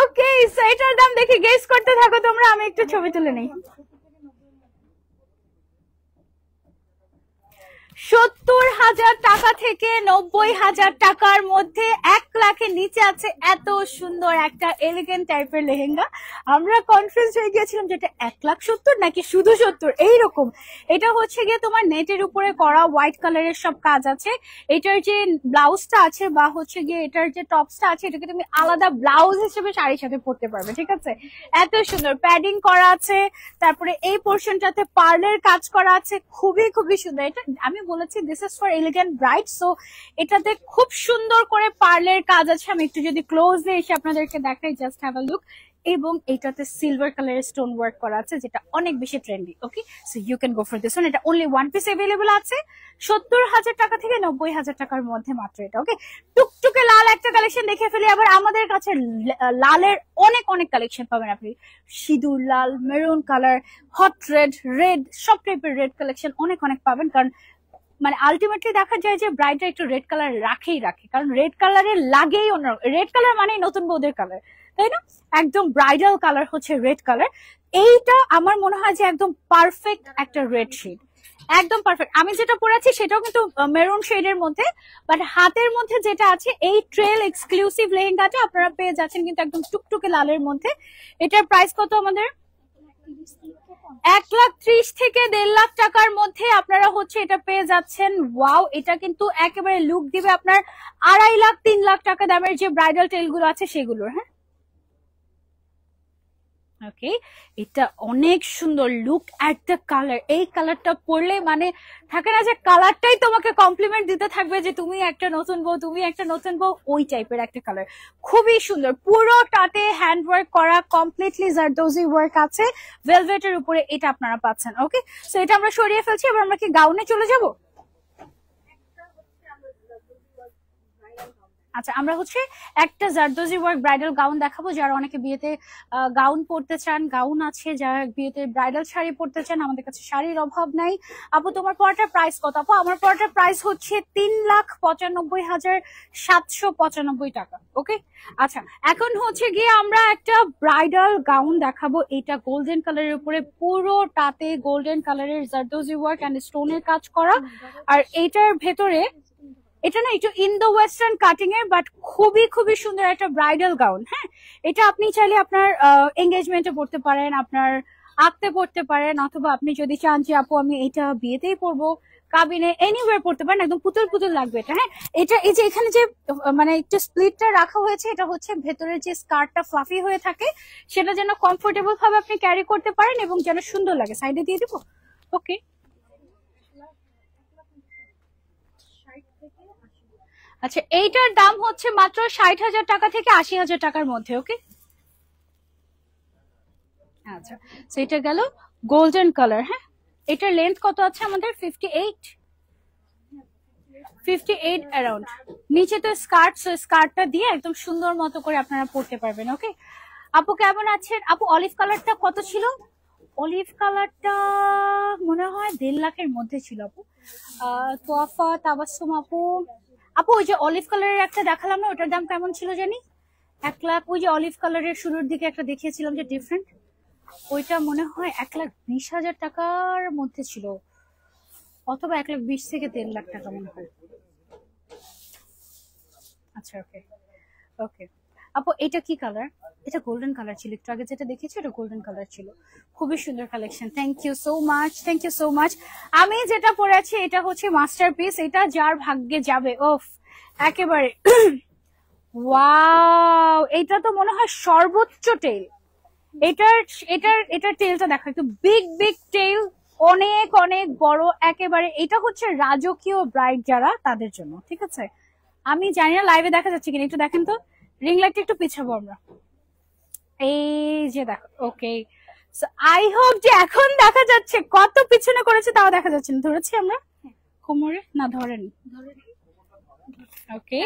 ওকে, সো এটার দাম দেখি গেস করতে থাকো তোমরা, আমি একটু ছবি তুলে নেই। 70,000 টাকা থেকে 90,000 টাকার মধ্যে, 1 লাখের নিচে আছে এত সুন্দর একটা এলিগেন্ট টাইপের লেহেঙ্গা। আমরা কনফিউজ হয়ে গিয়েছিলাম যে এটা 1,70,000 নাকি শুধু 70 এইরকম। এটা হচ্ছে গিয়ে তোমার নেটের উপরে করা, হোয়াইট কালারের সব কাজ আছে। এটার যে ব্লাউজটা আছে বা হচ্ছে গিয়ে এটার যে টপসটা আছে, এটাকে তুমি আলাদা ব্লাউজ হিসেবে শাড়ির সাথে পরতে পারবে। ঠিক আছে, এত সুন্দর প্যাডিং করা আছে। তারপরে এই পোর্শনটাতে পার্লের কাজ করা আছে, খুবই খুবই সুন্দর। এটা আমি বলেছি this is for elegant bride, so এটাতে খুব সুন্দর করে পার্লের কাজ আছে। আমি একটু যদি ক্লোজে এসে আপনাদেরকে দেখাই, জাস্ট হ্যাভ আ লুক। এবং এটাতে সিলভার কালারের স্টোন ওয়ার্ক করা আছে, যেটা অনেক বেশি trendy. Okay, so you can go for this one. এটা অনলি 1 পিস অ্যাভেলেবল আছে 70,000 টাকা থেকে 90,000 টাকার মধ্যে মাত্র এটা। ওকে, টুকটুকে লাল একটা কালেকশন দেখে ফেলি। আবার আমাদের কাছে লালের অনেক অনেক কালেকশন পাবেন আপনি। সিঁদুর লাল, maroon colour, hot red, red, সব টাইপের রেড কালেকশন অনেক অনেক পাবেন। কারণ মানে আলটিমেটলি দেখা যায় যে ব্রাইডরা একটু রেড কালার রাখে, কারণ রেড কালারের লাগেই অন্য। রেড কালার মানে নতুন বউদের কালার, তাই না? একদম ব্রাইডাল কালার হচ্ছে রেড কালার। এইটা আমার মনে হয় যে একদম পারফেক্ট একটা রেড শেড, একদম পারফেক্ট। আমি যেটা পরেছি সেটাও কিন্তু মেরুন শেডের মধ্যে, বাট হাতের মধ্যে যেটা আছে এই ট্রেল এক্সক্লুসিভ লেহেঙ্গাটা আপনারা পেয়ে যাচ্ছেন কিন্তু একদম টুকটুকে লালের মধ্যে। এটার প্রাইস কত আমাদের? 1,30,000 থেকে 1.5 লাখ টাকার মধ্যে আপনারা হচ্ছে এটা পেয়ে যাচ্ছেন। ওয়াও, এটা কিন্তু একেবারে লুক দিবে আপনার 2.5 লাখ 3 লাখ টাকা দামের যে ব্রাইডাল টেল গুলো আছে সেগুলোর। হ্যাঁ, ওকে, এটা অনেক সুন্দর। Look at the colour. এই কালারটা পরলে মানে থাকে না যে কালারটাই তোমাকে কমপ্লিমেন্ট দিতে থাকবে যে তুমি একটা নতুন বউ, তুমি একটা নতুন বউ, ওই টাইপের একটা কালার। খুবই সুন্দর, পুরোটাতে হ্যান্ড ওয়ার্ক করা, কমপ্লিটলি জারদোজি ওয়ার্ক আছে ভেলভেটের উপরে। এটা আপনারা পাচ্ছেন। ওকে, সো এটা আমরা সরিয়ে ফেলছি। এবার আমরা কি গাউনে চলে যাব? আচ্ছা আমরা হচ্ছে একটা জারদোজি ওয়ার্ক ব্রাইডাল গাউন দেখাবো, যারা অনেকে বিয়েতে গাউন পরতে চান, গাউন আছে, যারা বিয়েতে ব্রাইডাল শাড়ি পরতে চান, আমাদের কাছে শাড়ির অভাব নাই। আপু তোমার পরাটার প্রাইস কত? আপু আমার পরাটার প্রাইস হচ্ছে 3,95,795 টাকা। ওকে আচ্ছা এখন হচ্ছে গিয়ে আমরা একটা ব্রাইডাল গাউন দেখাবো, এটা গোল্ডেন কালারের উপরে পুরোটাতে গোল্ডেন কালারের জারদোজি ওয়ার্ক এন্ড স্টোনের কাজ করা, আর এইটার ভেতরে এটা না একটু ইন্দো ওয়েস্টার্ন কাটিং এর, বাট খুবই খুবই সুন্দর একটা ব্রাইডাল গাউন। হ্যাঁ এটা আপনি চাইলে আপনার এঙ্গেজমেন্টে পড়তে পারেন, আপনার আঁকতে পড়তে পারেন, অথবা আপনি যদি চান যে আপু আমি এটা বিয়েতেই পরবো, কাবিনে, এনিওয়্যার পড়তে পারেন, একদম পুতুল পুতুল লাগবে এটা। হ্যাঁ এটা এই যে এখানে যে মানে একটু স্প্লিটটা রাখা হয়েছে, এটা হচ্ছে ভেতরের যে স্কার্টটা ফ্লাফি হয়ে থাকে সেটা যেন কমফোর্টেবল ভাবে আপনি ক্যারি করতে পারেন এবং যেন সুন্দর লাগে। সাইডে দিয়ে দিব। ওকে আচ্ছা এইটার দাম হচ্ছে মাত্র 60,000 টাকা থেকে 80,000 টাকার মধ্যে। ওকে আচ্ছা সেটা গেল গোল্ডেন কালার। হ্যাঁ এটার লেন্থ কত আছে আমাদের? 58 অ্যারাউন্ড। নিচে তো স্কার্ট, স্কার্টটা দিয়ে একদম সুন্দর মতো করে আপনারা পরতে পারবেন। ওকে আপু কেমন আছেন? আপু অলিভ কালারটা কত ছিল? অলিভ কালারটা মনে হয় 1.5 লাখের মধ্যে ছিল আপু। তোয়াফা তাবাসসুম আপু, আপু ওই যে অলিভ কালারের একটা দেখালাম না, ওটার দাম কেমন ছিল জানি? 1 লাখ। ওই যে অলিভ কালারের শুরুর দিকে একটা দেখিয়েছিলাম যে ডিফারেন্ট, ওইটা মনে হয় 1,20,000 টাকার মধ্যে ছিল, অথবা 1,20,000 থেকে 1.5 লাখ টাকা মনে হয়। আচ্ছা ওকে ওকে আপু এটা কি কালার? এটা গোল্ডেন কালার ছিল, একটু আগে যেটা দেখেছি এটা গোল্ডেন কালার ছিল। খুবই সুন্দর collection, thank you so much, thank you so much. আমি যেটা পরেছি এটা হচ্ছে মাস্টারপিস, এটা যার ভাগ্যে যাবে। ওফ একেবারে ওয়াও, এটা তো মনে হয় সর্বোচ্চ টেল। এটার টেলটা দেখো, একটু বিগ বিগ টেল, অনেক অনেক বড় একেবারে। এটা হচ্ছে রাজকীয় ব্রাইড যারা তাদের জন্য, ঠিক আছে? আমি জানি না লাইভে দেখা যাচ্ছে কিনা, একটু দেখেন তো, রিং লাইটটা একটু পিছাবো আমরা। এই যে দেখো, ওকে আই হোপ যে এখন দেখা যাচ্ছে, কত পিছনে করেছে তাও দেখা যাচ্ছে না। ধরেছি আমরা কোমরে না? ধরেনি। ওকে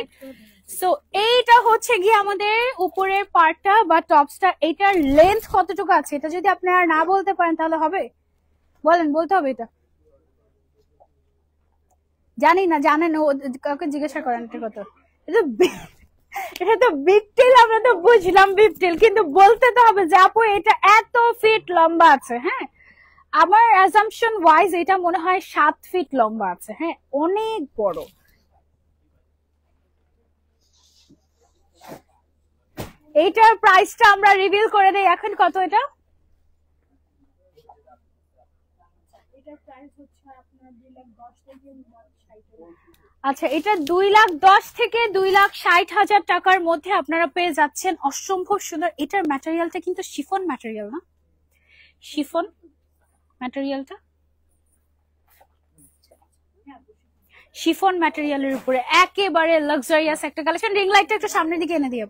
সো এইটা হচ্ছে গিয়ে আমাদের উপরের পার্টটা বা টপসটা। এটার লেন্থ কতটুকু আছে এটা যদি আপনারা না বলতে পারেন তাহলে হবে? বলেন, বলতে হবে এটা। জানি না, জানেন, কাউকে জিজ্ঞাসা করেন এটা কত। এটা তো বিগ টেল, আমরা তো বুঝলাম বিগ টেল, কিন্তু বলতে তো হবে যে আপু এটা এত ফিট লম্বা আছে। হ্যাঁ আমার অ্যাজাম্পশন ওয়াইজ এটা মনে হয় 7 ফিট লম্বা আছে। হ্যাঁ অনেক বড়। এইটার প্রাইসটা আমরা রিভিল করে দেই এখন। কত এটা? আচ্ছা এটা 2,10,000 থেকে 2,60,000 টাকার মধ্যে আপনারা পেয়ে যাচ্ছেন। অসম্ভব সুন্দর। এটার ম্যাটেরিয়ালটা কিন্তু শিফন ম্যাটেরিয়াল না? শিফন ম্যাটেরিয়ালটা, শিফন ম্যাটেরিয়ালের উপরে একেবারে লাক্সারিয়াস একটা কালেকশন। রিং লাইটটা একটু সামনের দিকে এনে দিয়ে,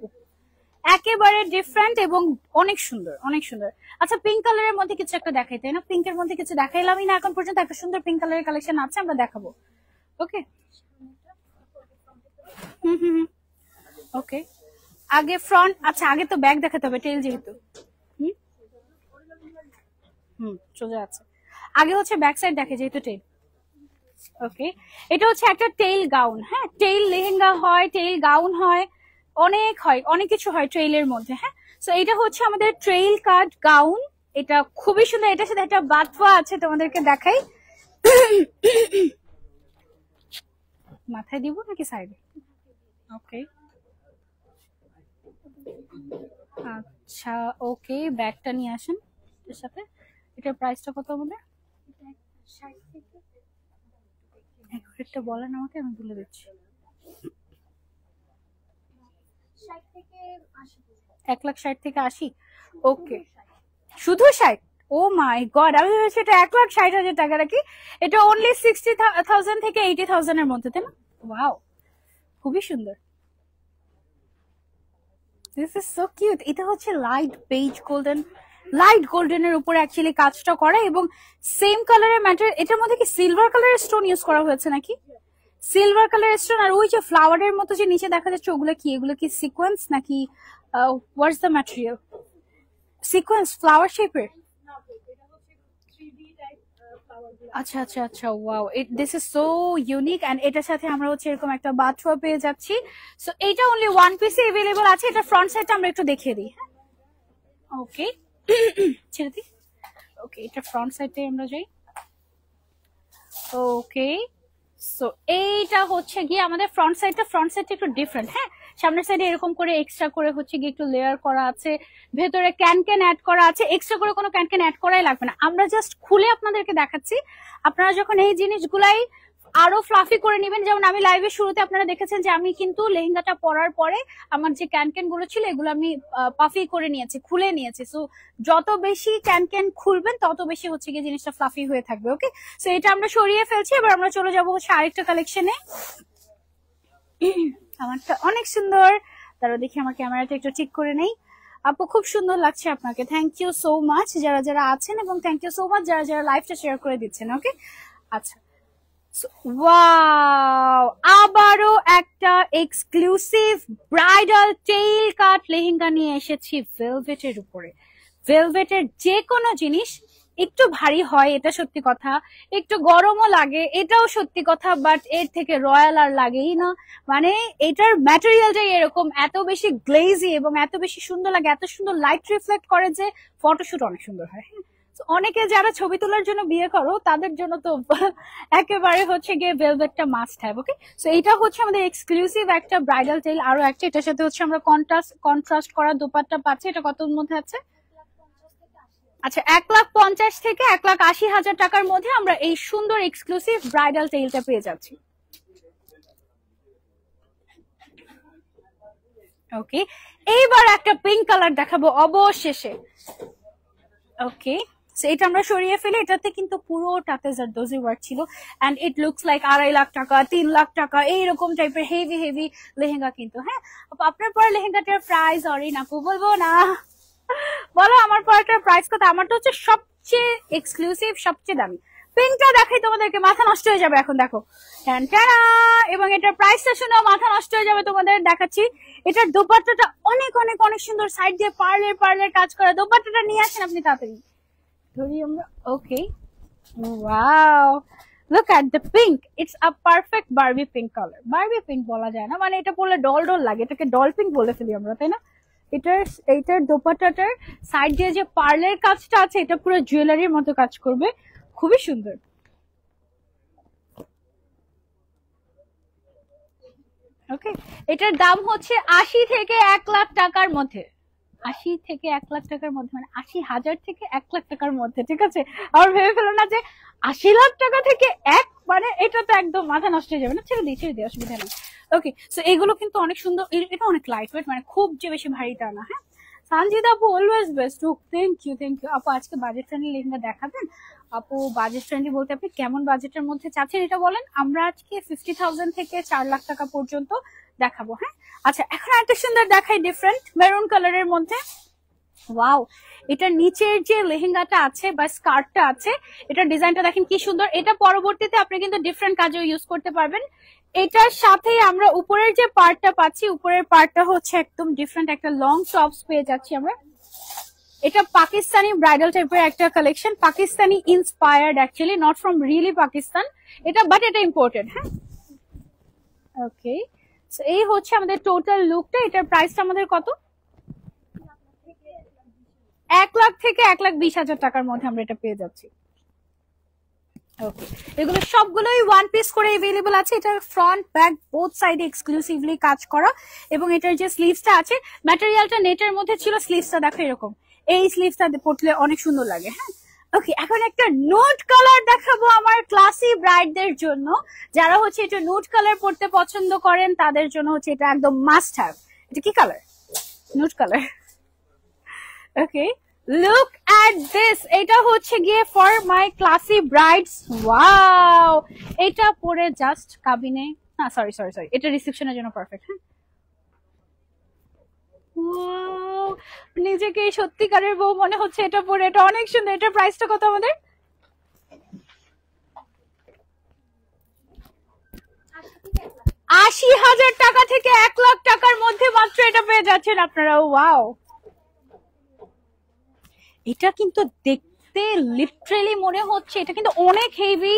একেবারে ডিফারেন্ট এবং অনেক সুন্দর, অনেক সুন্দর। আচ্ছা পিঙ্ক কালারের মধ্যে কিছু একটা দেখাই, তাই না? পিঙ্কের মধ্যে কিছু দেখাইলামই না এখন পর্যন্ত। একটা সুন্দর পিঙ্ক কালারের কালেকশন আছে, আমরা দেখাবো। ওকে ওকে আগে ফ্রন্ট, আচ্ছা আগে তো ব্যাক দেখাতে হবে, টেল যেহেতু। সোজা আছে, আগে হচ্ছে ব্যাক সাইড দেখে যেহেতু টেল। ওকে এটা হচ্ছে একটা টেইল গাউন। হ্যাঁ টেইল লেহেঙ্গা হয়, টেইল গাউন হয়, অনেক হয়, অনেক কিছু হয় ট্রেইলের মধ্যে। হ্যাঁ সো এটা হচ্ছে আমাদের ট্রেইল কাট গাউন। এটা খুবই সুন্দর। এটার সাথে একটা বাতফা আছে, তোমাদেরকে দেখাই। মাথায় দিব নাকি সাইডে? ওকে আচ্ছা ওকে ব্যাগটা নিয়ে আসেন এর সাথে। এটার প্রাইসটা কত আমাদের? একটা বলেন আমাকে, আমি বলে দিচ্ছি। 1,60,000 থেকে 80। ওকে শুধু 60? ও মাই গড, আমি ভেবেছি এটা 1,60,000 টাকা নাকি। এটা অনলি 60,000 থেকে 80,000 এর মধ্যে, তাই না? ওয়াও খুবই সুন্দর। This is so cute. এটা হচ্ছে লাইট বেজ গোল্ডেন, লাইট গোল্ডেনের উপরে অ্যাকচুয়ালি কাজটা করা এবং সেম কালারের ম্যাটেরিয়াল। এটার মধ্যে কি সিলভার কালারের স্টোন ইউজ করা হয়েছে নাকি? সিলভার কালার স্টোন, আর ওই যে ফ্লাওয়ারের মতো যে নিচে দেখা যাচ্ছে ওগুলো কি, এগুলো কি সিকোয়েন্স নাকি what's the material? Sequence flower শেপের? আচ্ছা আচ্ছা আচ্ছা, wow, this is so unique. And এটার সাথে আমরা হচ্ছে এরকম একটা বাথরুম পেয়ে যাচ্ছি। সো এইটা অনলি ওয়ান পিসে अवेलेबल আছে। এটা ফ্রন্ট সাইডটা আমরা একটু দেখিয়ে দিই। হ্যাঁ, ওকে, ছেড়ে দিই। ওকে, এটা ফ্রন্ট সাইডে আমরা যাই। ওকে, সো এইটা হচ্ছে গিয়ে আমাদের ফ্রন্ট সাইডটা একটু ডিফারেন্ট। হ্যাঁ, সামনের সাইডে এরকম করে এক্সট্রা করে হচ্ছে গিয়ে একটু লেয়ার করা আছে, ভেতরে ক্যান অ্যাড করা আছে। এক্সট্রা করে কোনো ক্যান অ্যাড করাই লাগবে না, আমরা জাস্ট খুলে আপনাদেরকে দেখাচ্ছি। আপনারা যখন এই জিনিসগুলাই আরো ফ্লাফি করে নেবেন, যেমন আমি লাইভের শুরুতে আপনারা দেখেছেন যে আমি কিন্তু লেহেঙ্গাটা পরার পরে আমার যে ক্যান গুলো ছিল এগুলো আমি পাফি করে নিয়েছি, খুলে নিয়েছি। সো যত বেশি ক্যান খুলবেন তত বেশি হচ্ছে গিয়ে জিনিসটা ফ্লাফি হয়ে থাকবে। ওকে, সো এটা আমরা সরিয়ে ফেলছি। এবার আমরা চলে যাবো হচ্ছে আরেকটা কালেকশনে। আমারটা অনেক সুন্দর, তারা দেখি আমার ক্যামেরাটা একটু ঠিক করে নেই। আপু খুব সুন্দর লাগছে আপনাকে, থ্যাংক ইউ সো মাচ যারা যারা আছেন, এবং থ্যাংক ইউ সো মাচ যারা যারা লাইভটা শেয়ার করে দিচ্ছেন। ওকে, আচ্ছা, ওয়াও, আবারও একটা এক্সক্লুসিভ ব্রাইডাল টেইল কাট লেহেঙ্গা নিয়ে এসেছি ভেলভেটের উপরে। ভেলভেটের যে কোনো জিনিস একটু ভারী হয়, এটা সত্যি কথা, একটু গরমও লাগে, এটাও সত্যি কথা, বাট এর থেকে রয়্যাল আর লাগেই না। মানে এটার ম্যাটেরিয়ালটাই এরকম, এত বেশি গ্লেজি এবং এত বেশি সুন্দর লাগে, এত সুন্দর লাইট রিফ্লেক্ট করে যে ফটোশুট অনেক সুন্দর হয়। অনেকে যারা ছবি তোলার জন্য বিয়ে করো তাদের জন্য তো একেবারে হচ্ছে গিয়ে ভেলভেটটা মাস্ট হ্যাভ। ওকে, সো এটা হচ্ছে আমাদের এক্সক্লুসিভ একটা ব্রাইডাল টেইল। আরো একটা এটার সাথে হচ্ছে আমরা কন্ট্রাস্ট করা দোপাট্টা পাচ্ছি। এটা কতর মধ্যে আছে? আচ্ছা, 1,50,000 থেকে 1,80,000 টাকার মধ্যে আমরা এই সুন্দর এক্সক্লুসিভ ব্রাইডাল টেইলটা পেয়ে যাচ্ছি। ওকে, এইবার একটা পিঙ্ক কালার দেখাবো অবশেষে। ওকে, সো এটা আমরা সরিয়ে ফেলে, এটাতে কিন্তু পুরোটাতে জারদোজি ওয়ার্ক ছিল, and it looks like 2.5 lakh টাকা 3 লাখ টাকা এইরকম টাইপের হেভি লেহেঙ্গা কিন্তু। হ্যাঁ, আপনার পরে লেহেঙ্গাটার প্রাইস অরিন আপু বলবো না, বলো আমার পরেটার প্রাইস কত? আমারটা হচ্ছে সবচেয়ে এক্সক্লুসিভ, সবচেয়ে দামি। পিঙ্কটা দেখাই তোমাদেরকে, মাথা নষ্ট হয়ে যাবে এখন, দেখো, এবং এটার প্রাইসটা শুনে মাথা নষ্ট হয়ে যাবে তোমাদের। দেখাচ্ছি, এটার দোপাট্টাটা অনেক অনেক অনেক সুন্দর, সাইড দিয়ে পার্লের কাজ করা। দোপাট্টাটা নিয়ে আসেন আপনি তাড়াতাড়ি, ধরি আমরা। Okay, wow, look at the pink, it's a perfect Barbie pink colour. Barbie pink বলা যায় না, মানে এটা পরলে ডল লাগে, এটাকে ডল পিঙ্ক বলে ফেলি আমরা, তাই না? এইটার দোপাট্টাটার সাইড দিয়ে যে পার্লের কাজটা আছে এটা পুরো জুয়েলারির মতো কাজ করবে, খুবই সুন্দর। ওকে, এটার দাম হচ্ছে 80 থেকে 1 লাখ টাকার মধ্যে। 80 থেকে 1 লাখ টাকার মধ্যে, মানে 80,000 থেকে 1 লাখ টাকার মধ্যে, ঠিক আছে? আর ভেবে ফেলো না যে 80 লাখ টাকা থেকে এক, মানে এটা তো একদম মাথা নষ্ট হয়ে যাবে না। ছেড়ে দিই, অসুবিধা নেই। ওকে, সো এগুলো কিন্তু অনেক সুন্দর, এটা অনেক লাইট ওয়েট, মানে খুব যে বেশি ভারী তা না। হ্যাঁ, সানজিদা আপু অলওয়েজ বেস্ট। থ্যাংক ইউ আপু। আজকে বাজেট ফ্রেন্ডলি লেহেঙ্গা দেখাবেন আপু? বাজেট ফ্রেন্ডলি বলতে আপনি কেমন বাজেটের মধ্যে চাচ্ছেন এটা বলেন। আমরা আজকে 50,000 থেকে 4 লাখ টাকা পর্যন্ত দেখাবো। হ্যাঁ, আচ্ছা, এখন একটা সুন্দর দেখাই, ডিফারেন্ট মেরুন কালারের মধ্যে। ওয়াও, এটার নিচের যে লেহেঙ্গাটা আছে বা স্কার্টটা আছে, এটার ডিজাইনটা দেখেন কি সুন্দর। এটা পরবর্তীতে আপনি কিন্তু ডিফারেন্ট কাজেও ইউজ করতে পারবেন। এটার সাথেই আমরা উপরের যে পার্টটা পাচ্ছি, উপরের পার্টটা হচ্ছে একদম ডিফারেন্ট একটা লং টপস পেয়ে যাচ্ছি আমরা। এটা পাকিস্তানি ব্রাইডাল টাইপের একটা collection, Pakistani inspired, actually not from really Pakistan এটা, বাট এটা ইম্পোর্টেড। হ্যাঁ, ওকে, সো এই হচ্ছে আমাদের টোটাল লুকটা। এটার প্রাইসটা আমাদের কত? 1 লাখ থেকে 1,20,000 টাকার মধ্যে আমরা এটা পেয়ে যাচ্ছি। ওকে, এগুলো সবগুলোই ওয়ান পিস করে अवेलेबल আছে। এটার ফ্রন্ট ব্যাক বোথ সাইডে এক্সক্লুসিভলি কাজ করা, এবং এটার যে স্লিভসটা আছে ম্যাটেরিয়ালটা নেটের মধ্যে ছিল। স্লিভসটা দেখো এরকম, এই স্লিভসটা পরলে অনেক সুন্দর লাগে। হ্যাঁ, ওকে, এখন একটা নোট কালার দেখাবো আমার ক্লাসি ব্রাইডদের জন্য। যারা হচ্ছে এটা নোট কালার পরতে পছন্দ করেন তাদের জন্য হচ্ছে এটা একদম মাস্ট হ্যাভ। এটা কি colour? Note colour. Okay, look at this, এটা হচ্ছে গিয়ে for my classy brides. Wow, এটা পরে জাস্ট কাবিনে, না সরি, এটা রিসেপশনের জন্য পারফেক্ট। হ্যাঁ, নিজেকে সত্যিকারের বউ মনে হচ্ছে এটা পরে, এটা অনেক সুন্দর। এটার প্রাইসটা কত আমাদের? 80,000 টাকা থেকে 1 লাখ টাকার মধ্যে মাত্র এটা পেয়ে যাচ্ছেন আপনারা। ওয়াও, এটা কিন্তু দেখতে লিটারেলি মনে হচ্ছে এটা কিন্তু অনেক হেভি,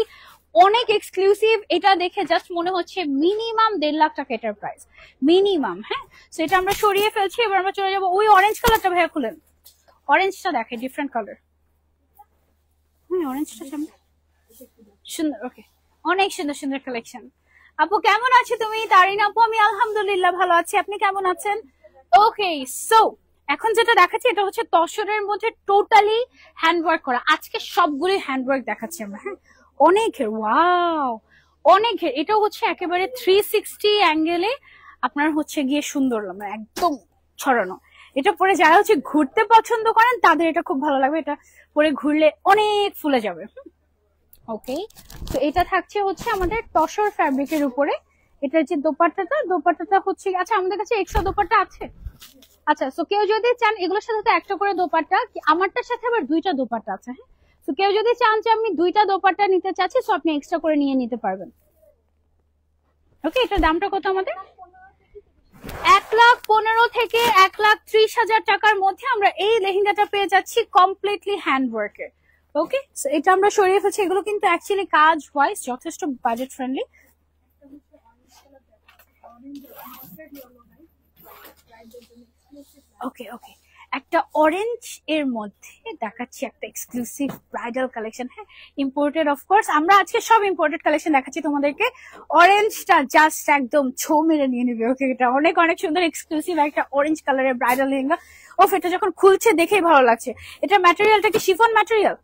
অনেক এক্সক্লুসিভ। এটা দেখে জাস্ট মনে হচ্ছে মিনিমাম 1.5 লাখ টাকা এটার প্রাইস, মিনিমাম। হ্যাঁ, তো এটা আমরা সরিয়ে ফেলছি। এবার আমরা চলে যাবো ওই অরেঞ্জ কালারটা। ভাইয়া খুলেন, অরেঞ্জটা দেখে, ডিফারেন্ট কালার। হ্যাঁ, অরেঞ্জটা সামনে সুন্দর। ওকে, অনেক সুন্দর সুন্দর কালেকশন। আপু কেমন আছে তুমি? তারিন আপু, আমি আলহামদুলিল্লাহ ভালো আছি, আপনি কেমন আছেন? ওকে, সো এখন যেটা দেখাচ্ছি এটা হচ্ছে তসরের মধ্যে টোটালি হ্যান্ডওয়ার্ক করা। আজকে সবগুলোই হ্যান্ডওয়ার্ক দেখাচ্ছি আমরা। হ্যাঁ, অনেক ঘের, ওয়াও, অনেক ঘের। এটা হচ্ছে একেবারে 360 অ্যাঙ্গেলে আপনার হচ্ছে গিয়ে সুন্দর, মানে একদম ছড়ানো। এটা পরে যারা হচ্ছে ঘুরতে পছন্দ করেন তাদের এটা খুব ভালো লাগবে। এটা পরে ঘুরলে অনেক ফুলে যাবে। ওকে, তো এটা থাকছে হচ্ছে আমাদের তসর ফ্যাব্রিকের উপরে। এটার যে দোপাট্টাটা হচ্ছে, আচ্ছা আমাদের কাছে এক্সট্রা দোপাট্টা আছে। আচ্ছা, তো কেউ যদি চান এগুলোর সাথে তো একটা করে দোপাট্টা, আমারটার সাথে আবার 2টা দোপাট্টা আছে। হ্যাঁ, তো কেউ যদি চান যে আমি 2টা দোপাট্টা নিতে চাচ্ছি, তো আপনি এক্সট্রা করে নিয়ে নিতে পারবেন। ওকে, এটার দামটা কত আমাদের? 1,15,000 থেকে 1,30,000 টাকার মধ্যে আমরা এই লেহেঙ্গাটা পেয়ে যাচ্ছি কমপ্লিটলি হ্যান্ডওয়ার্কের। ওকে, এটা আমরা সরিয়ে ফেলছি। এগুলো কিন্তু অ্যাকচুয়ালি কাজ ওয়াইজ যথেষ্ট বাজেট ফ্রেন্ডলি। ওকে ওকে, একটা অরেঞ্জ এর মধ্যে দেখাচ্ছি একটা এক্সক্লুসিভ ব্রাইডাল কালেকশন। হ্যাঁ, ইম্পোর্টেড অফকোর্স, আমরা আজকে সব ইম্পোর্টেড কালেকশন দেখাচ্ছি তোমাদেরকে। অরেঞ্জটা জাস্ট একদম ছো মেরে নিয়ে নেবে। ওকে, এটা অনেক অনেক সুন্দর এক্সক্লুসিভ একটা অরেঞ্জ কালারের ব্রাইডাল লেহেঙ্গা। ওফ, এটা যখন খুলছে দেখেই ভালো লাগছে। এটা ম্যাটেরিয়ালটা কি শিফন ম্যাটেরিয়াল?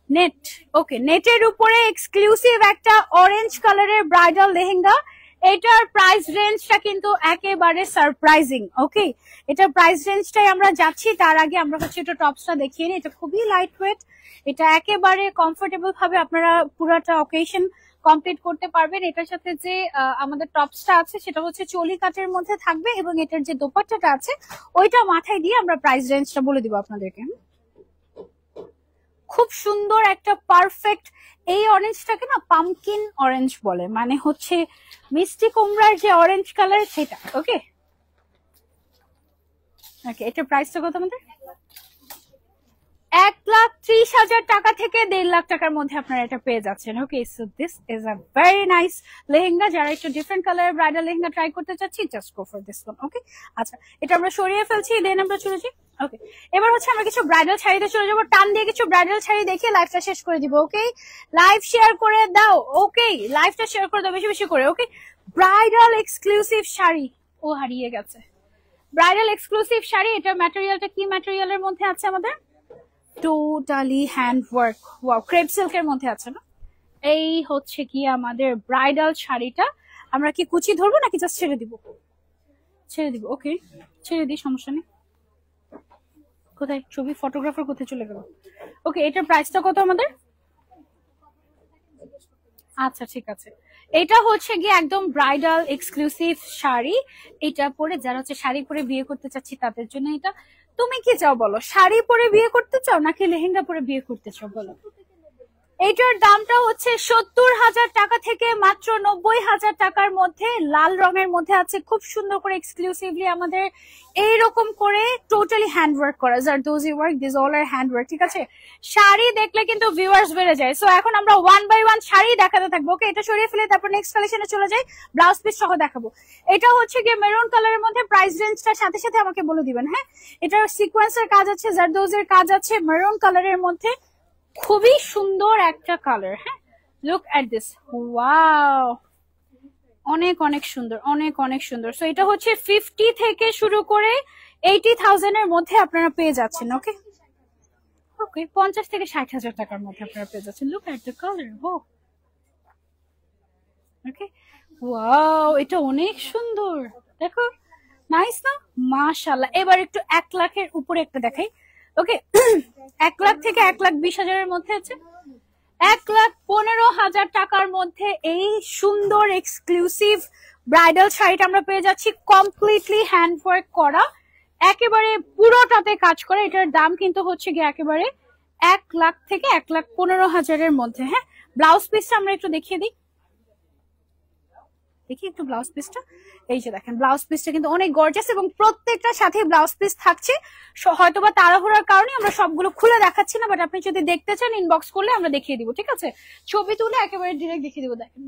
নেট। ওকে, নেটের উপরে এক্সক্লুসিভ একটা অরেঞ্জ কালারের ব্রাইডাল লেহেঙ্গা। এটার প্রাইস রেঞ্জটা কিন্তু একেবারে সারপ্রাইজিং। ওকে, এটার প্রাইস রেঞ্জটাই আমরা যাচ্ছি। তার আগে আমরা হচ্ছে এটা টপসটা দেখিয়ে নিই। এটা খুবই লাইট ওয়েট, এটা একেবারে কমফোর্টেবল ভাবে আপনারা পুরোটা অকেশন কমপ্লিট করতে পারবেন। এটার সাথে যে আমাদের টপসটা আছে সেটা হচ্ছে চলি কাটের মধ্যে থাকবে, এবং এটার যে দোপাট্টাটা আছে ওইটা মাথায় দিয়ে আমরা প্রাইস রেঞ্জটা বলে দিব আপনাদেরকে। খুব সুন্দর একটা পারফেক্ট, এই অরেঞ্জটাকে না পামকিন অরেঞ্জ বলে, মানে হচ্ছে মিষ্টি কুমড়ার যে অরেঞ্জ কালার সেটা। ওকে ওকে, এটার প্রাইসটা কত আমাদের? 1,30,000 টাকা থেকে 1.5 লাখ টাকার মধ্যে আপনারা এটা পেয়ে যাচ্ছেন। Okay, so this is a very nice lehenga. যারা একটু ডিফারেন্ট কালারের ব্রাইডাল লেহেঙ্গা ট্রাই করতে চাচ্ছি, just go for this one. Okay, আচ্ছা এটা আমরা সরিয়ে ফেলছি, দেন আমরা চলে যাই। ওকে, এবার হচ্ছে আমরা কিছু ব্রাইডাল শাড়িতে চলে যাবো। টান দিয়ে কিছু ব্রাইডাল শাড়ি দেখিয়ে লাইভটা শেষ করে দিব। ওকে, লাইভ শেয়ার করে দাও। ওকে, লাইভটা শেয়ার করে দাও বেশি বেশি করে। ওকে, ব্রাইডাল এক্সক্লুসিভ শাড়ি, ও হারিয়ে গেছে। ব্রাইডাল এক্সক্লুসিভ শাড়ি, এটা ম্যাটেরিয়ালটা কি ম্যাটেরিয়ালের মধ্যে আছে আমাদের? Totally handwork. ওয়াও, ক্রেপ সিল্কের মধ্যে আছে না? এই হচ্ছে কি আমাদের ব্রাইডাল শাড়িটা। আমরা কি কুচি ধরবো নাকি জাস্ট ছেড়ে দিব? ছেড়ে দিব। ওকে, ছেড়ে দিই, সমস্যা নেই। কোথায় ছবি ফটোগ্রাফার কোথায় চলে গেল? ওকে, এটার প্রাইসটা কত আমাদের? আচ্ছা ঠিক আছে, এটা হচ্ছে গিয়ে একদম ব্রাইডাল এক্সক্লুসিভ শাড়ি। এটা পরে যারা হচ্ছে শাড়ি পরে বিয়ে করতে চাচ্ছি তাদের জন্য এটা। তুমি কি চাও বলো, শাড়ি পরে বিয়ে করতে চাও নাকি লেহেঙ্গা পরে বিয়ে করতে চাও বলো? এটার দামটা হচ্ছে 70,000 টাকা থেকে মাত্র 90,000 টাকার মধ্যে। লাল রঙের মধ্যে আছে, খুব সুন্দর করে এক্সক্লুসিভলি আমাদের এইরকম করে টোটালি হ্যান্ডওয়ার্ক করা। Zardozi work, this all are handwork. ঠিক আছে, শাড়ি দেখলে কিন্তু ভিউয়ার্স বেড়ে যায়। সো এখন আমরা 1 বাই 1 শাড়ি দেখাতে থাকবো। ওকে, এটা সরিয়ে ফেলে তারপর নেক্সট কালেকশনে চলে যাই, ব্লাউজ পিস সহ দেখাবো। এটা হচ্ছে গিয়ে মেরুন কালারের মধ্যে। প্রাইস রেঞ্জটার সাথে সাথে আমাকে বলে দিবেন। হ্যাঁ, এটার সিকোয়েন্সের কাজ আছে, জারদোজের কাজ আছে, মেরুন কালারের মধ্যে খুবই সুন্দর একটা কালার। হ্যাঁ, লুক এট দিস, ওয়াও, অনেক অনেক সুন্দর, অনেক অনেক সুন্দর। সো এটা হচ্ছে 50 থেকে শুরু করে 80,000 এর মধ্যে আপনারা পেয়ে যাচ্ছেন। ওকে ওকে, 50 থেকে 60,000 টাকার মধ্যে আপনারা পেয়ে যাচ্ছেন। Look at the colour, okay, wow, এটা অনেক সুন্দর, দেখো, নাইস না? মাশাআল্লাহ। এবার একটু 1 লাখের উপরে একটা দেখাই। ওকে, 1 লাখ থেকে 1,20,000 এর মধ্যে আছে। 1,15,000 টাকার মধ্যে এই সুন্দর এক্সক্লুসিভ ব্রাইডাল শাড়িটা আমরা পেয়ে যাচ্ছি, কমপ্লিটলি হ্যান্ডওয়ার্ক করা, একেবারে পুরোটাতে কাজ করে। এটার দাম কিন্তু হচ্ছে গিয়ে একেবারে 1 লাখ থেকে 1,15,000 এর মধ্যে। হ্যাঁ, ব্লাউজ পিসটা আমরা একটু দেখিয়ে দিই। দেখি একটু ব্লাউজ পিসটা। এই যে দেখেন ব্লাউজ পিসটা কিন্তু অনেক গর্জিয়াস এবং প্রত্যেকটার সাথে ব্লাউজ পিস থাকছে। হয়তোবা তাড়াহুড়ার কারণে আমরা সবগুলো খুলে দেখাচ্ছি না, বাট আপনি যদি দেখতে চান ইনবক্স করলে আমরা দেখিয়ে দিব, ঠিক আছে? ছবি তুলে একেবারে ডিরেক্ট দেখিয়ে দিব। দেখেন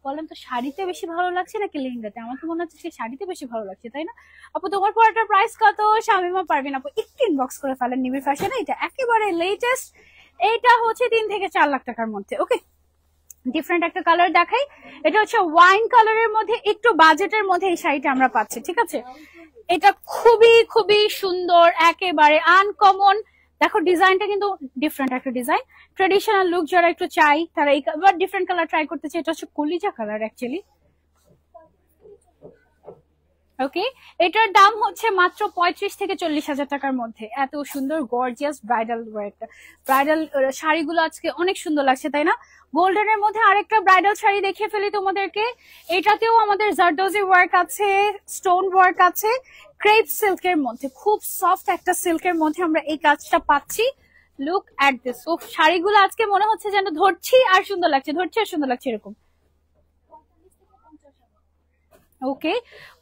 বলেন তো শাড়িতে বেশি ভালো লাগছে নাকি লেহেঙ্গাতে? আমার তো মনে হচ্ছে সেই শাড়িতে বেশি ভালো লাগছে, তাই না আপু? তোমার পরাটার প্রাইস কত? শামিমা পারবেন আপু একটু ইনবক্স করে ফেলেন। নিবিড় ফ্যাশনে এটা একেবারে লেটেস্ট, এইটা হচ্ছে 3 থেকে 4 লাখ টাকার মধ্যে। ওকে, ডিফারেন্ট একটা কালার দেখাই। এটা হচ্ছে ওয়াইন কালারের মধ্যে, একটু বাজেটের মধ্যে এই শাড়িটা আমরা পাচ্ছি, ঠিক আছে? এটা খুবই খুবই সুন্দর, একেবারে আনকমন। দেখো ডিজাইনটা কিন্তু ডিফারেন্ট একটা ডিজাইন। ট্রেডিশনাল লুক যারা একটু চাই তারা এই ডিফারেন্ট কালার ট্রাই করতে চাই। এটা হচ্ছে কলিজা কালার অ্যাকচুয়ালি। ওকে, এটার দাম হচ্ছে মাত্র 35 থেকে 40 হাজার টাকার মধ্যে। এত সুন্দর গর্জিয়াস ব্রাইডাল ওয়ারটা, ব্রাইডাল শাড়িগুলো আজকে অনেক সুন্দর লাগছে, তাই না? গোল্ডেনের মধ্যে আরেকটা ব্রাইডাল শাড়ি দেখিয়ে ফেলি তোমাদেরকে। এটাতেও আমাদের জারদোজি ওয়ার্ক আছে, স্টোন ওয়ার্ক আছে, ক্রেপ সিল্কের মধ্যে, খুব সফট একটা সিল্কের মধ্যে আমরা এই কাজটা পাচ্ছি। Look at this. ও শাড়িগুলো আজকে মনে হচ্ছে যেন ধরছি আর সুন্দর লাগছে, ধরছি আর সুন্দর লাগছে এরকম। ওকে,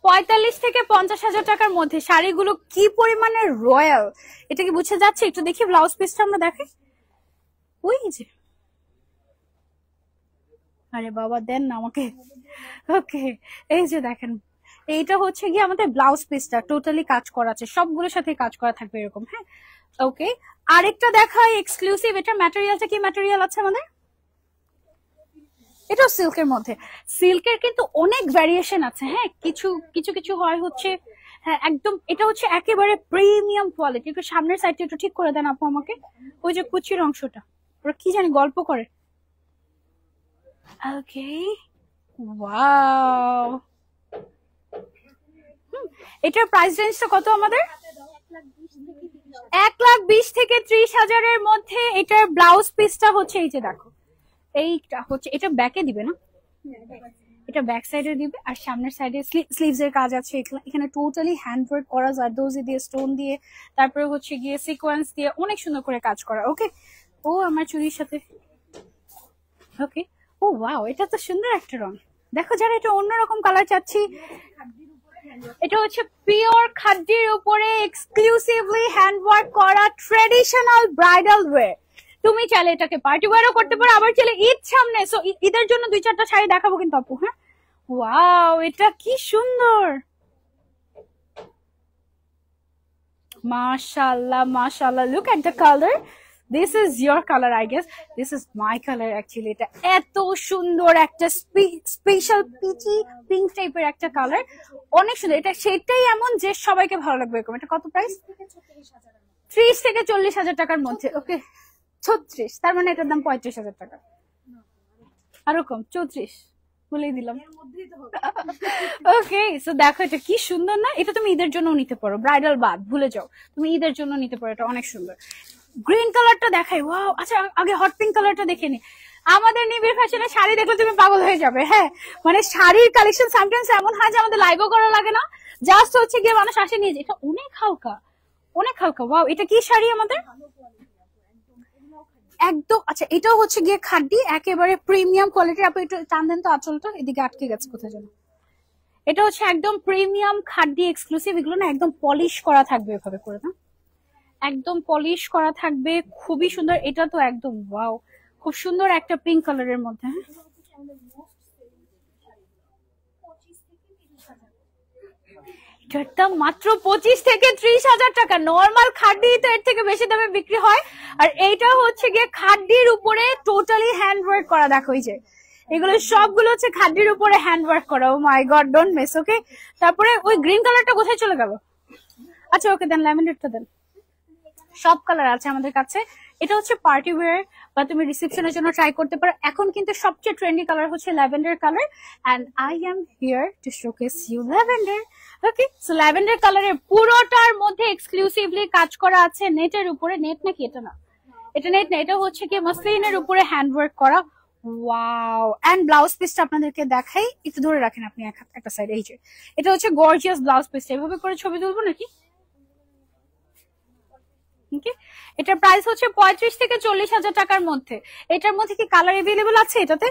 45 থেকে 50 হাজার টাকার মধ্যে শাড়িগুলো কি পরিমাণে রয়্যাল এটা কি বুঝে যাচ্ছে? একটু দেখি ব্লাউজ পিসটা আমরা দেখাই। ওই যে, আরে বাবা দেন না আমাকে। ওকে, এই যে দেখেন এইটা হচ্ছে গিয়ে আমাদের ব্লাউজ পিসটা টোটালি কাজ করা আছে, সবগুলোর সাথে কাজ করা থাকবে এরকম। হ্যাঁ, ওকে, আরেকটা দেখাই এক্সক্লুসিভ। এটা ম্যাটেরিয়ালটা কি ম্যাটেরিয়াল আছে আমাদের? এটা সিল্কের মধ্যে। সিল্কের কিন্তু অনেক ভ্যারিয়েশন আছে। হ্যাঁ, কিছু কিছু কিছু হয় হচ্ছে, হ্যাঁ একদম এটা হচ্ছে একেবারে প্রিমিয়াম কোয়ালিটি। একটু সামনের সাইডটা একটু ঠিক করে দেন আপু আমাকে। ওই যে কুচির অংশটা ওরা কি জানি গল্প করে। ওকে, ওয়াও, এটার প্রাইস রেঞ্জটা কত আমাদের? 1,20,000 থেকে 30,000-এর মধ্যে। এটার ব্লাউজ পিসটা হচ্ছে এই যে দেখো, এইটা হচ্ছে, এটা ব্যাকে দিবে না, এটা ব্যাক সাইডে দিবে, আর সামনের সাইডে স্লিভস এর কাজ আছে। এখানে টোটালি হ্যান্ড ওয়ার্ক করা, জারদোজি দিয়ে, স্টোন দিয়ে, তারপরে হচ্ছে গিয়ে সিকোয়েন্স দিয়ে অনেক সুন্দর করে কাজ করা। ওকে, ও আমার চুড়ির সাথে। ওকে, ও ওয়াও, এটা তো সুন্দর একটা রং। দেখো যারা এটা অন্যরকম কালার চাচ্ছি, এটা হচ্ছে পিওর খাদ্যের উপরে এক্সক্লুসিভলি হ্যান্ড ওয়ার্ক করা ট্রেডিশনাল ব্রাইডাল ওয়্যার। তুমি চাইলে এটাকে পার্টি ওয়্যারও করতে পারো, আবার চাইলে ঈদ সামনে, সো ঈদের জন্য 2-4টা শাড়ি দেখাবো কিন্তু আপু। হ্যাঁ, ওয়াও, এটা কি সুন্দর, মাশাআল্লাহ মাশাআল্লাহ। Look at the colour, this is your colour, I guess this is my colour actually. এটা এত সুন্দর একটা স্পেশাল পিচি পিঙ্ক টাইপের একটা কালার, অনেক সুন্দর। এটা সেটাই এমন যে সবাইকে ভালো লাগবে এরকম। এটা কত প্রাইস? 30 থেকে 40 হাজার টাকার মধ্যে। ওকে, 36, তার মানে এটার দাম 35 হাজার টাকা। আরো কম, 34 বলেই দিলাম। ওকে, সো দেখো এটা কি সুন্দর না? এটা তুমি ঈদের জন্য নিতে পারো, ব্রাইডাল বাদ ভুলে যাও, তুমি ঈদের জন্য নিতে পারো, এটা অনেক সুন্দর। গ্রিন কালারটা দেখাই, ওয়াও। আচ্ছা আগে হট পিঙ্ক কালারটা দেখে নি। আমাদের নিবিড় ফ্যাশনে শাড়ি দেখলে তুমি পাগল হয়ে যাবে। হ্যাঁ, মানে শাড়ির কালেকশন সামটাইমস এমন হয় যে আমাদের লাইভও করা লাগে না, জাস্ট হচ্ছে গিয়ে মানুষ আসে নিয়ে যায়। এটা অনেক হালকা, অনেক হালকা। ওয়াও, এটা কি শাড়ি আমাদের? একদম। আচ্ছা, এটাও হচ্ছে গিয়ে খাড্ডি, একেবারে প্রিমিয়াম কোয়ালিটির। আপনি একটু টান দেন তো আঁচলটা, এদিকে আটকে গেছে কোথায় যেন। এটা হচ্ছে একদম প্রিমিয়াম খাড্ডি এক্সক্লুসিভ। এগুলো না একদম পলিশ করা থাকবে এভাবে করে, না একদম পলিশ করা থাকবে, খুবই সুন্দর। এটা তো একদম ওয়াও, খুব সুন্দর একটা পিঙ্ক কালারের মধ্যে। এটার দাম মাত্র 25 থেকে 30 হাজার টাকা। নর্মাল খাড্ডি তো এর থেকে বেশি দামে বিক্রি হয়, আর এইটা হচ্ছে গিয়ে খাড্ডির উপরে টোটালি হ্যান্ড ওয়ার্ক করা। দেখো এই যে এগুলো সবগুলো হচ্ছে খাড্ডির উপরে হ্যান্ড ওয়ার্ক করা। ও মাই গড, ডোন্ট মিস। ওকে, তারপরে ওই গ্রিন কালারটা কোথায় চলে গেল? আচ্ছা ওকে, দেন ল্যাভেন্ডারটা দেন। সব কালার আছে আমাদের কাছে। এটা হচ্ছে পার্টি ওয়্যার বা তুমি রিসেপশনের জন্য ট্রাই করতে পারো। এখন কিন্তু সবচেয়ে ট্রেন্ডি কালার হচ্ছে lavender colour, and I am here to showcase you lavender. Okay, so lavender কালারের পুরোটার মধ্যে এক্সক্লুসিভলি কাজ করা আছে নেটের উপরে। নেট নাকি এটা? না, এটা নেট না, এটা হচ্ছে কি মসলিনের উপরে হ্যান্ড ওয়ার্ক করা। ওয়াও, এন্ড ব্লাউজ পিসটা আপনাদেরকে দেখাই, একটু ধরে রাখেন আপনি একটা সাইড। এই যে এটা হচ্ছে গর্জিয়াস ব্লাউজ পিসটা। এভাবে করে ছবি তুলবো নাকি? এটার প্রাইস হচ্ছে 35 থেকে 40 হাজার টাকার মধ্যে। এটার মধ্যে কি কালার এভেলেবল আছে এটাতে?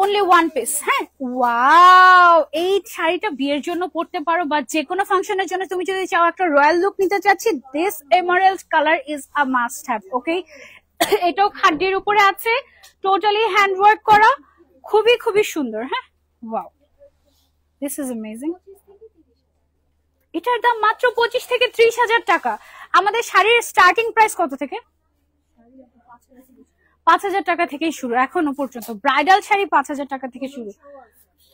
Only one piece. হ্যাঁ, ওয়াও, এই শাড়িটা বিয়ের জন্য পরতে পারো বা যে কোনো ফাংশনের জন্য তুমি যদি চাও একটা রয়্যাল লুক নিতে চাচ্ছি, this emerald colour is a must have. Okay, এটাও খাদ্যের উপরে আছে, টোটালি হ্যান্ডওয়ার্ক করা, খুবই খুবই সুন্দর। হ্যাঁ, ওয়াও, দিস ইজ অ্যামেজিং। এটার দাম মাত্র 25 থেকে 30,000 টাকা। আমাদের শাড়ির স্টার্টিং প্রাইস কত থেকে? 5,000 টাকা থেকেই শুরু এখনো পর্যন্ত। ব্রাইডাল শাড়ি 5,000 টাকা থেকে শুরু।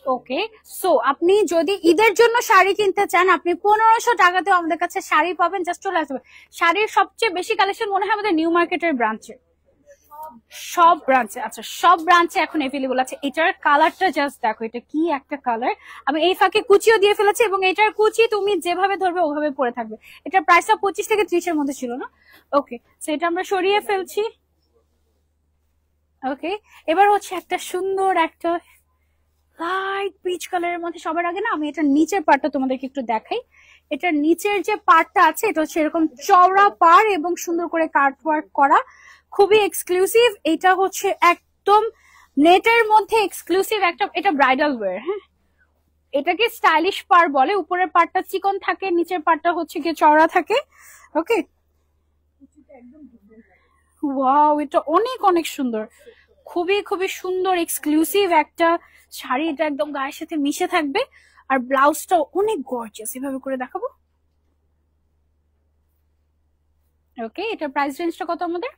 ওকে, সো আপনি যদি ঈদের জন্য শাড়ি কিনতে চান, আপনি 1500 টাকাতে আমাদের কাছে শাড়ি পাবেন। জাস্ট চলে আসবে। শাড়ির সবচেয়ে বেশি কালেকশন মনে হয় আমাদের নিউ মার্কেটের ব্রাঞ্চে, সব ব্রাঞ্চে। আচ্ছা, সব ব্রাঞ্চে এখন এভেলেবল আছে। এটার কালারটা জাস্ট দেখো, এটা কি একটা কালার। আমি এই ফাঁকে কুচিও দিয়ে ফেলেছি, এবং এটার কুচি তুমি যেভাবে ধরবে ওভাবে পরে থাকবে। এটার প্রাইসটা 25 থেকে 30 এর মধ্যে ছিল না? ওকে, সো এটা আমরা সরিয়ে ফেলছি। ওকে, এবার হচ্ছে একটা সুন্দর একটা লাইট পিচ কালারের মধ্যে। সবার আগে না আমি এটা নিচের পার্টটা তোমাদেরকে একটু দেখাই। এটার নিচের যে পার্টটা আছে এটা হচ্ছে এরকম চওড়া পার এবং সুন্দর করে কাট ওয়ার্ক করা, খুবই এক্সক্লুসিভ। এটা হচ্ছে একদম নেটের মধ্যে এক্সক্লুসিভ একটা, এটা ব্রাইডাল ওয়্যার। হ্যাঁ, এটাকে স্টাইলিশ পার বলে। উপরের পার্টটা চিকন থাকে, নিচের পার্টটা হচ্ছে গিয়ে চওড়া থাকে। ওকে, ওয়াও, এটা অনেক অনেক সুন্দর, খুবই খুবই সুন্দর এক্সক্লুসিভ একটা শাড়ি। এটা একদম গায়ের সাথে মিশে থাকবে। আর ব্লাউজটা অনেক গর্জিয়াস, এভাবে করে দেখাবো। ওকে, এটার প্রাইস রেঞ্জটা কত আমাদের?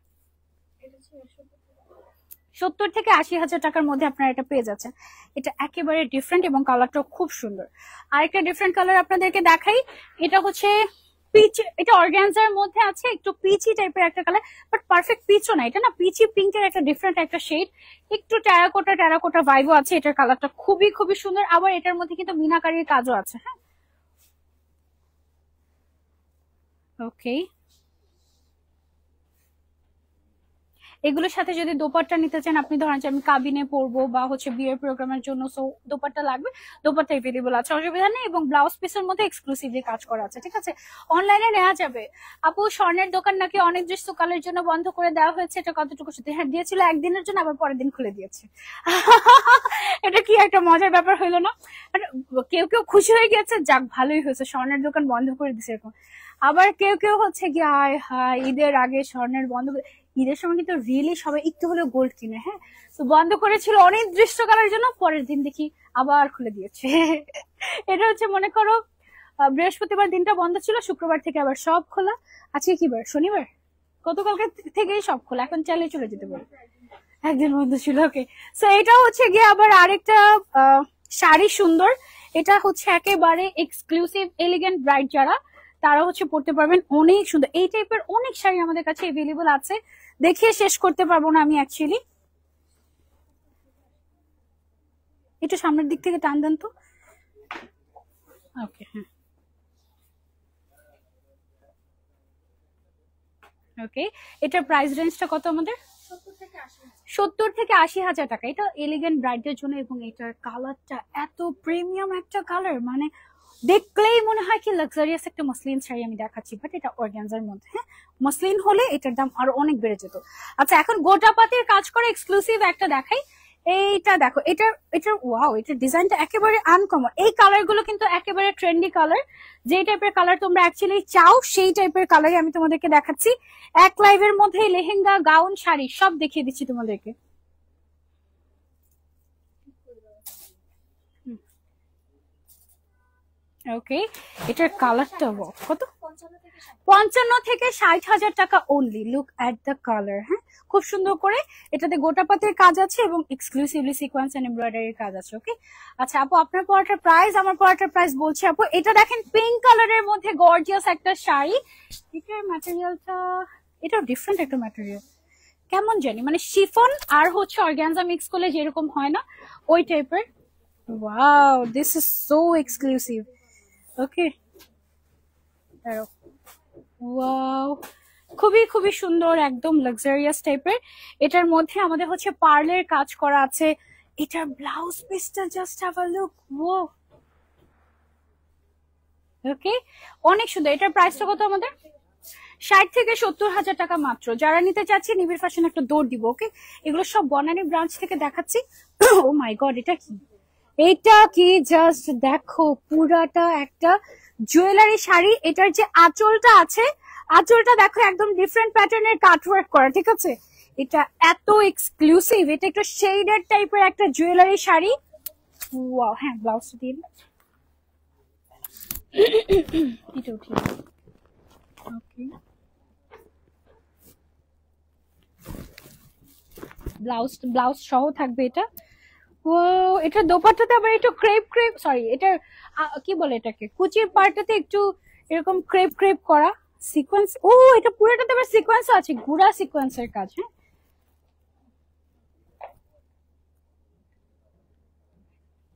70 থেকে 80,000 টাকার মধ্যে আপনারা এটা পেয়ে যাচ্ছেন। এটা একেবারে ডিফারেন্ট এবং কালারটাও খুব সুন্দর। আরেকটা ডিফারেন্ট কালার আপনাদেরকে দেখাই। এটা হচ্ছে পিচ, এটা অর্গানজার মধ্যে আছে, একটু পিচি টাইপের একটা কালার, বাট পারফেক্ট পিচও না, এটা না পিচি পিঙ্কের একটা ডিফারেন্ট একটা শেড, একটু টেরাকোটা টেরাকোটা ভাইবও আছে। এটার কালারটা খুবই খুবই সুন্দর। আবার এটার মধ্যে কিন্তু মিনাকারির কাজও আছে। হ্যাঁ, ওকে, এগুলোর সাথে যদি দোপাট্টা নিতে চান, আপনি ধরেন যে আমি কাবিনে পরবো বা হচ্ছে বিয়ের প্রোগ্রামের জন্য, সো দোপাট্টা লাগবে, দোপাট্টা এভেলেবল আছে, অসুবিধা নেই। এবং ব্লাউজ পিসের মধ্যে এক্সক্লুসিভলি কাজ করা আছে। ঠিক আছে, অনলাইনে নেওয়া যাবে। আপু, স্বর্ণের দোকান নাকি অনেক গ্রীষ্মকালের জন্য বন্ধ করে দেওয়া হয়েছে, এটা কতটুকু সত্যি? হ্যাঁ, দিয়েছিল একদিনের জন্য, আবার পরের দিন খুলে দিয়েছে। এটা কি একটা মজার ব্যাপার হইলো না? মানে কেউ কেউ খুশি হয়ে গেছে, যাক ভালোই হয়েছে, স্বর্ণের দোকান বন্ধ করে দিছে এরকম। আবার কেউ কেউ হচ্ছে গিয়ে আয় হায়, ঈদের আগে স্বর্ণের বন্ধ। ঈদের সময় কিন্তু রিয়েলি সবাই একটু হলেও গোল্ড কিনে। হ্যাঁ, তো বন্ধ করেছিল অনির্দিষ্টকালের জন্য, পরের দিন দেখি আবার খুলে দিয়েছে। এটা হচ্ছে মনে করো বৃহস্পতিবার দিনটা বন্ধ ছিল, শুক্রবার থেকে আবার সব খোলা। আজকে কি বার? শনিবার। গতকালকে থেকেই সব খোলা, এখন চাইলে চলে যেতে পারে। একদিন বন্ধ ছিল। ওকে, সো এটা হচ্ছে গিয়ে আবার আরেকটা শাড়ি সুন্দর। এটা হচ্ছে একেবারে এক্সক্লুসিভ এলিগেন্ট ব্রাইড যারা, তারা হচ্ছে পড়তে পারবেন, অনেক সুন্দর। এই টাইপের অনেক শাড়ি আমাদের কাছে এভেলেবল আছে, দেখিয়ে শেষ করতে পারবো না আমি অ্যাকচুয়ালি। একটু সামনের দিক থেকে টান দেন তো। ওকে, হ্যাঁ, ওকে, এটার প্রাইস রেঞ্জটা কত আমাদের? 70 থেকে 80,000 টাকা। এটা এলিগেন্ট ব্রাইডের জন্য, এবং এটার কালারটা এত প্রিমিয়াম একটা কালার, মানে দেখলেই মনে হয় কি লাক্সারিয়াস একটা মসলিন শাড়ি আমি দেখাচ্ছি, বাট এটা অর্গানজার মধ্যে। হ্যাঁ, মসলিন হলে এটার দাম আরো অনেক বেড়ে যেত। আচ্ছা, এখন গোটা পাতির কাজ করে এক্সক্লুসিভ একটা দেখাই। এইটা দেখো, এটার ওয়াও, এটার ডিজাইনটা একেবারে আনকমন। এই কালার গুলো কিন্তু একেবারে ট্রেন্ডি কালার। যে টাইপের কালার তোমরা অ্যাকচুয়ালি চাও, সেই টাইপের কালারই আমি তোমাদেরকে দেখাচ্ছি। এক লাইভের মধ্যে লেহেঙ্গা, গাউন, শাড়ি সব দেখিয়ে দিচ্ছি তোমাদেরকে। ওকে, এটার কালারটা কত? 55 থেকে 60,000 টাকা only. Look at the colour. হ্যাঁ, খুব সুন্দর করে এটাতে গোটা পাতের কাজ আছে এবং এক্সক্লুসিভলি সিকোয়েন্স এন্ড এমব্রয়ডারির কাজ আছে। ওকে, আচ্ছা আপু, আপনার পরাটার প্রাইস, আমার পরাটার প্রাইস বলছি আপু। এটা দেখেন পিঙ্ক কালারের মধ্যে গর্জিয়াস একটা শাড়ি। এটার ম্যাটেরিয়ালটা, এটাও ডিফারেন্ট একটা ম্যাটেরিয়াল, কেমন জানি, মানে শিফন আর হচ্ছে অর্গানজা মিক্স করলে যেরকম হয় না, ওই টাইপের। Wow, this is so exclusive. Okay, wow, খুবই খুবই সুন্দর, একদম লাক্সারিয়াস টাইপের। এটার মধ্যে আমাদের হচ্ছে পার্লের কাজ করা আছে। এটার ব্লাউজ পিসটা just have a look. Wow, okay, অনেক সুন্দর। এটার প্রাইসটা কত আমাদের? থেকে 70,000 টাকা মাত্র। যারা নিতে চাচ্ছে নিবিড় ফ্যাশন একটা দৌড় দিব। ওকে, এগুলো সব বনানী ব্রাঞ্চ থেকে দেখাচ্ছি। ও মাই গড, এটা কি, এটা কি, জাস্ট দেখো, পুরাটা একটা জুয়েলারি শাড়ি। এটার যে আঁচলটা আছে, আঁচলটা দেখো একদম ডিফারেন্ট প্যাটার্নের কাটওয়ার্ক করা, ঠিক আছে। এটা এত এক্সক্লুসিভ, এটা একটু শেডেড টাইপের একটা জুয়েলারি শাড়ি। ওয়াও, হ্যাঁ ব্লাউজটা দিয়ে এটা উঠিয়ে। ওকে, ব্লাউজ সহ থাকবে এটা। ও, এটা দোপাট্টাতে আবার একটু ক্রেপ ক্রেপ, সরি এটা কি বলে এটাকে, কুচির পার্টটাতে একটু এরকম ক্রেপ ক্রেপ করা সিকোয়েন্স। ও, এটা পুরোটাতে আবার সিকোয়েন্স আছে, গুড়া সিকোয়েন্সের কাজ।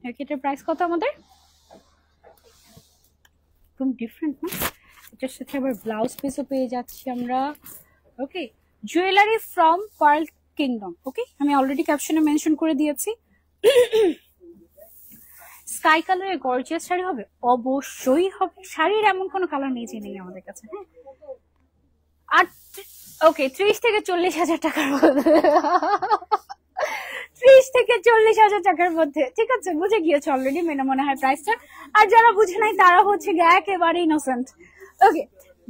হ্যাঁ, এটার প্রাইস কত আমাদের? একদম ডিফারেন্ট না, এটার সাথে আবার ব্লাউজ পিসও পেয়ে যাচ্ছি আমরা। ওকে, জুয়েলারি ফ্রম পার্ল কিংডম। ওকে, আমি অলরেডি ক্যাপশনে মেনশন করে দিয়েছি। স্কাই কালারের গর্জিয়াস শাড়ি হবে, অবশ্যই হবে। শাড়ির এমন কোনো কালার নেই যে নেই আমাদের কাছে। হ্যাঁ, আর ওকে, 30 থেকে 40,000 টাকার মধ্যে, 30 থেকে 40,000 টাকার মধ্যে, ঠিক আছে, বুঝে গিয়েছে অলরেডি মেনে মনে হয় প্রাইসটা। আর যারা বুঝে নাই তারা হচ্ছে একেবারে ইনোসেন্ট। ওকে,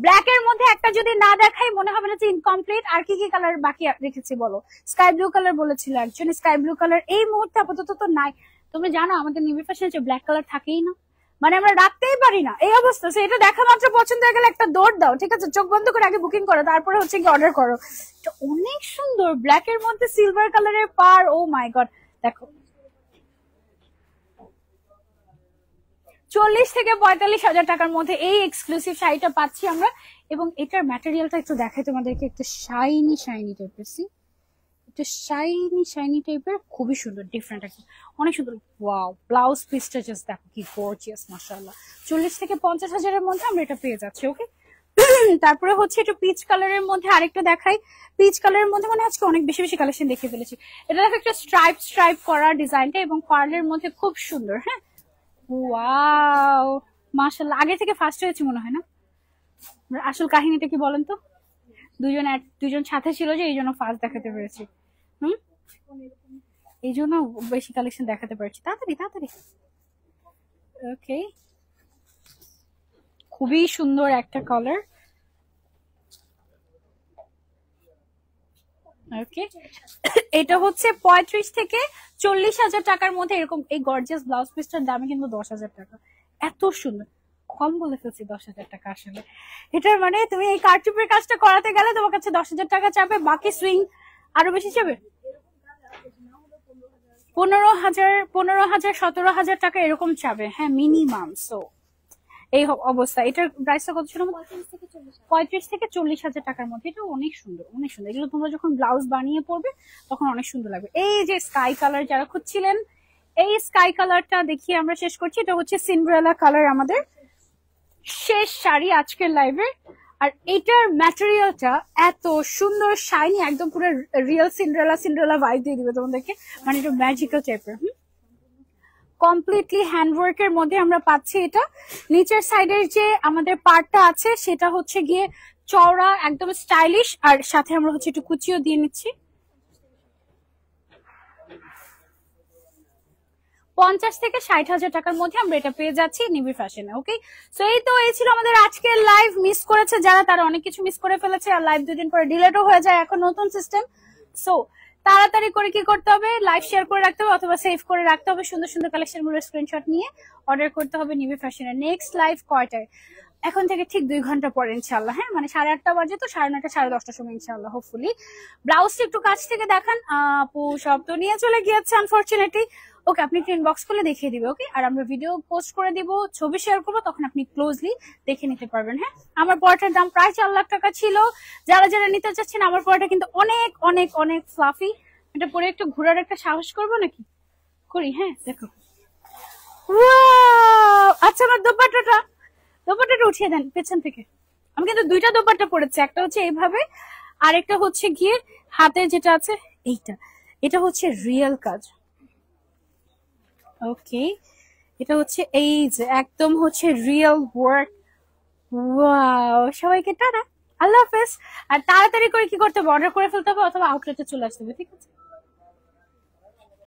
ব্ল্যাক এর মধ্যে একটা যদি না দেখাই মনে হবে না যে ইনকমপ্লিট। আর কি কি কালার বাকি রেখেছি বলো? স্কাই ব্লু কালার বলেছিল একজন, স্কাই ব্লু কালার এই মুহূর্তে আপাতত তো নাই। তুমি জানো আমাদের নিবিড় ফ্যাশনে যে ব্ল্যাক কালার থাকেই না, মানে আমরা রাখতেই পারি না, এই অবস্থা। এটা দেখা মাত্র পছন্দ হয়ে গেলে একটা দৌড় দাও, ঠিক আছে, চোখ বন্ধ করে আগে বুকিং করো, তারপরে হচ্ছে কি অর্ডার করো। এটা অনেক সুন্দর, ব্ল্যাক এর মধ্যে সিলভার কালারের পার। ও মাই গড, দেখো 40 থেকে 45,000 টাকার মধ্যে এই এক্সক্লুসিভ শাড়িটা পাচ্ছি আমরা। এবং এটার ম্যাটেরিয়ালটা একটু দেখাই তোমাদেরকে, একটু শাইনি শাইনি টাইপের, একটু শাইনি শাইনি টাইপের, খুবই সুন্দর, ডিফারেন্ট একটা, অনেক সুন্দর। ওয়াও, ব্লাউজ পিসটা জাস্ট দেখো কি গর্জিয়াস, মাশাআল্লাহ। 40 থেকে 50,000-এর মধ্যে আমরা এটা পেয়ে যাচ্ছি। ওকে, তারপরে হচ্ছে একটু পিচ কালারের মধ্যে আরেকটা দেখাই। পিচ কালারের মধ্যে মানে আজকে অনেক বেশি বেশি কালেকশন দেখিয়ে ফেলেছি। এটা দেখো একটা স্ট্রাইপ স্ট্রাইপ করা ডিজাইনটা এবং পার্লের মধ্যে খুব সুন্দর। হ্যাঁ, ওয়াও, মাশাআল্লাহ, আগে থেকে ফার্স্ট হয়েছে মনে হয় না। আসল কাহিনীটা কি বলেন তো? দুজন সাথে ছিল যে এই জন্য ফার্স্ট দেখাতে পেরেছি। এই জন্য বেশি কালেকশন দেখাতে পারছি। তাড়াতাড়ি তাড়াতাড়ি। ওকে, খুবই সুন্দর একটা কালার। ওকে, এটা হচ্ছে 35 থেকে 40,000 টাকার মধ্যে এরকম এই গর্জিয়াস ব্লাউজ পিসটার দাম কিন্তু 10,000 টাকা। এত সুন্দর, কম বলে ফেলছি 10,000 টাকা। আসলে এটার মানে তুমি এই কারচুপির কাজটা করাতে গেলে তোমার কাছে 10,000 টাকা চাবে, বাকি সুইং আরো বেশি চাবে। 15,000, 17,000 টাকা এরকম চাবে, হ্যাঁ মিনিমাম। সো এই অবস্থা। এটার প্রাইসটা কত ছিল? 35 থেকে 40,000 টাকার মধ্যে। এটা অনেক সুন্দর, অনেক সুন্দর। এগুলো তোমরা যখন ব্লাউজ বানিয়ে পড়বে তখন অনেক সুন্দর লাগবে। এই যে স্কাই কালার যারা খুঁজছিলেন, এই স্কাই কালারটা দেখিয়ে আমরা শেষ করছি। এটা হচ্ছে সিন্ড্রেলা কালার, আমাদের শেষ শাড়ি আজকের লাইভে। আর এটার ম্যাটেরিয়ালটা এত সুন্দর শাইনি, একদম পুরো রিয়েল সিন্ড্রেলা ভাইব দিয়ে দিবে তোমাদেরকে, মানে এটা ম্যাজিক্যাল টাইপের। কমপ্লিটলি হ্যান্ডওয়ার্কের মধ্যে আমরা পাচ্ছি এটা। নিচের সাইডের যে আমাদের পার্টটা আছে সেটা হচ্ছে গিয়ে চওড়া, একদম স্টাইলিশ, আর সাথে আমরা হচ্ছে একটু কুচিও দিয়ে নিচ্ছি। 50 থেকে 60,000 টাকার মধ্যে আমরা এটা পেয়ে যাচ্ছি নিবিড় ফ্যাশনে। ওকে, সো এই তো এই ছিল আমাদের আজকের লাইভ। মিস করেছে যারা, তারা অনেক কিছু মিস করে ফেলেছে। আর লাইভ 2 দিন পরে ডিলেটও হয়ে যায়, এখন নতুন সিস্টেম। সো তাড়াতাড়ি করে কি করতে হবে, লাইভ শেয়ার করে রাখতে হবে অথবা সেভ করে রাখতে হবে। সুন্দর সুন্দর কালেকশন গুলোর স্ক্রিনশট নিয়ে অর্ডার করতে হবে নিবিড় ফ্যাশনের। নেক্সট লাইভ কয়টায়? এখন থেকে ঠিক 2 ঘন্টা পরে ইনশাল্লাহ। হ্যাঁ, মানে 8:30 বাজে, তো 9:30 10:30 সময় ইনশাল্লাহ হোপফুলি। ব্লাউজটা একটু কাছ থেকে দেখান। আপু সব তো নিয়ে চলে গিয়েছে আনফরচুনেটলি। ওকে, আপনি একটু ইনবক্স করলে দেখিয়ে দিবে। ওকে, আর আমরা ভিডিও পোস্ট করে দিব, ছবি শেয়ার করবো, তখন আপনি ক্লোজলি দেখে নিতে পারবেন। হ্যাঁ, আমার পড়াটার দাম প্রায় 4 লাখ টাকা ছিল। যারা যারা নিতে চাচ্ছেন, আমার পড়াটা কিন্তু অনেক অনেক অনেক ফ্লাফি। এটা পরে একটু ঘোরার একটা সাহস করবো নাকি? করি, হ্যাঁ দেখো। আচ্ছা, আমার দোপাট্টাটা উঠিয়ে দেন পেছন থেকে। আমি কিন্তু 2টা দোপাট্টা পরেছি, একটা হচ্ছে এইভাবে, আর একটা হচ্ছে গিয়ে হাতে যেটা আছে এইটা। এটা হচ্ছে রিয়েল কাজ। ওকে, এটা হচ্ছে এই যে একদম হচ্ছে রিয়েল ওয়ার্ক। ওয়াও, সবাইকে টাটা। আল্লাহ হাফেজ। আর তাড়াতাড়ি করে কি করতে হবে, অর্ডার করে ফেলতে হবে অথবা আউটলেটে চলে আসতে হবে, ঠিক আছে?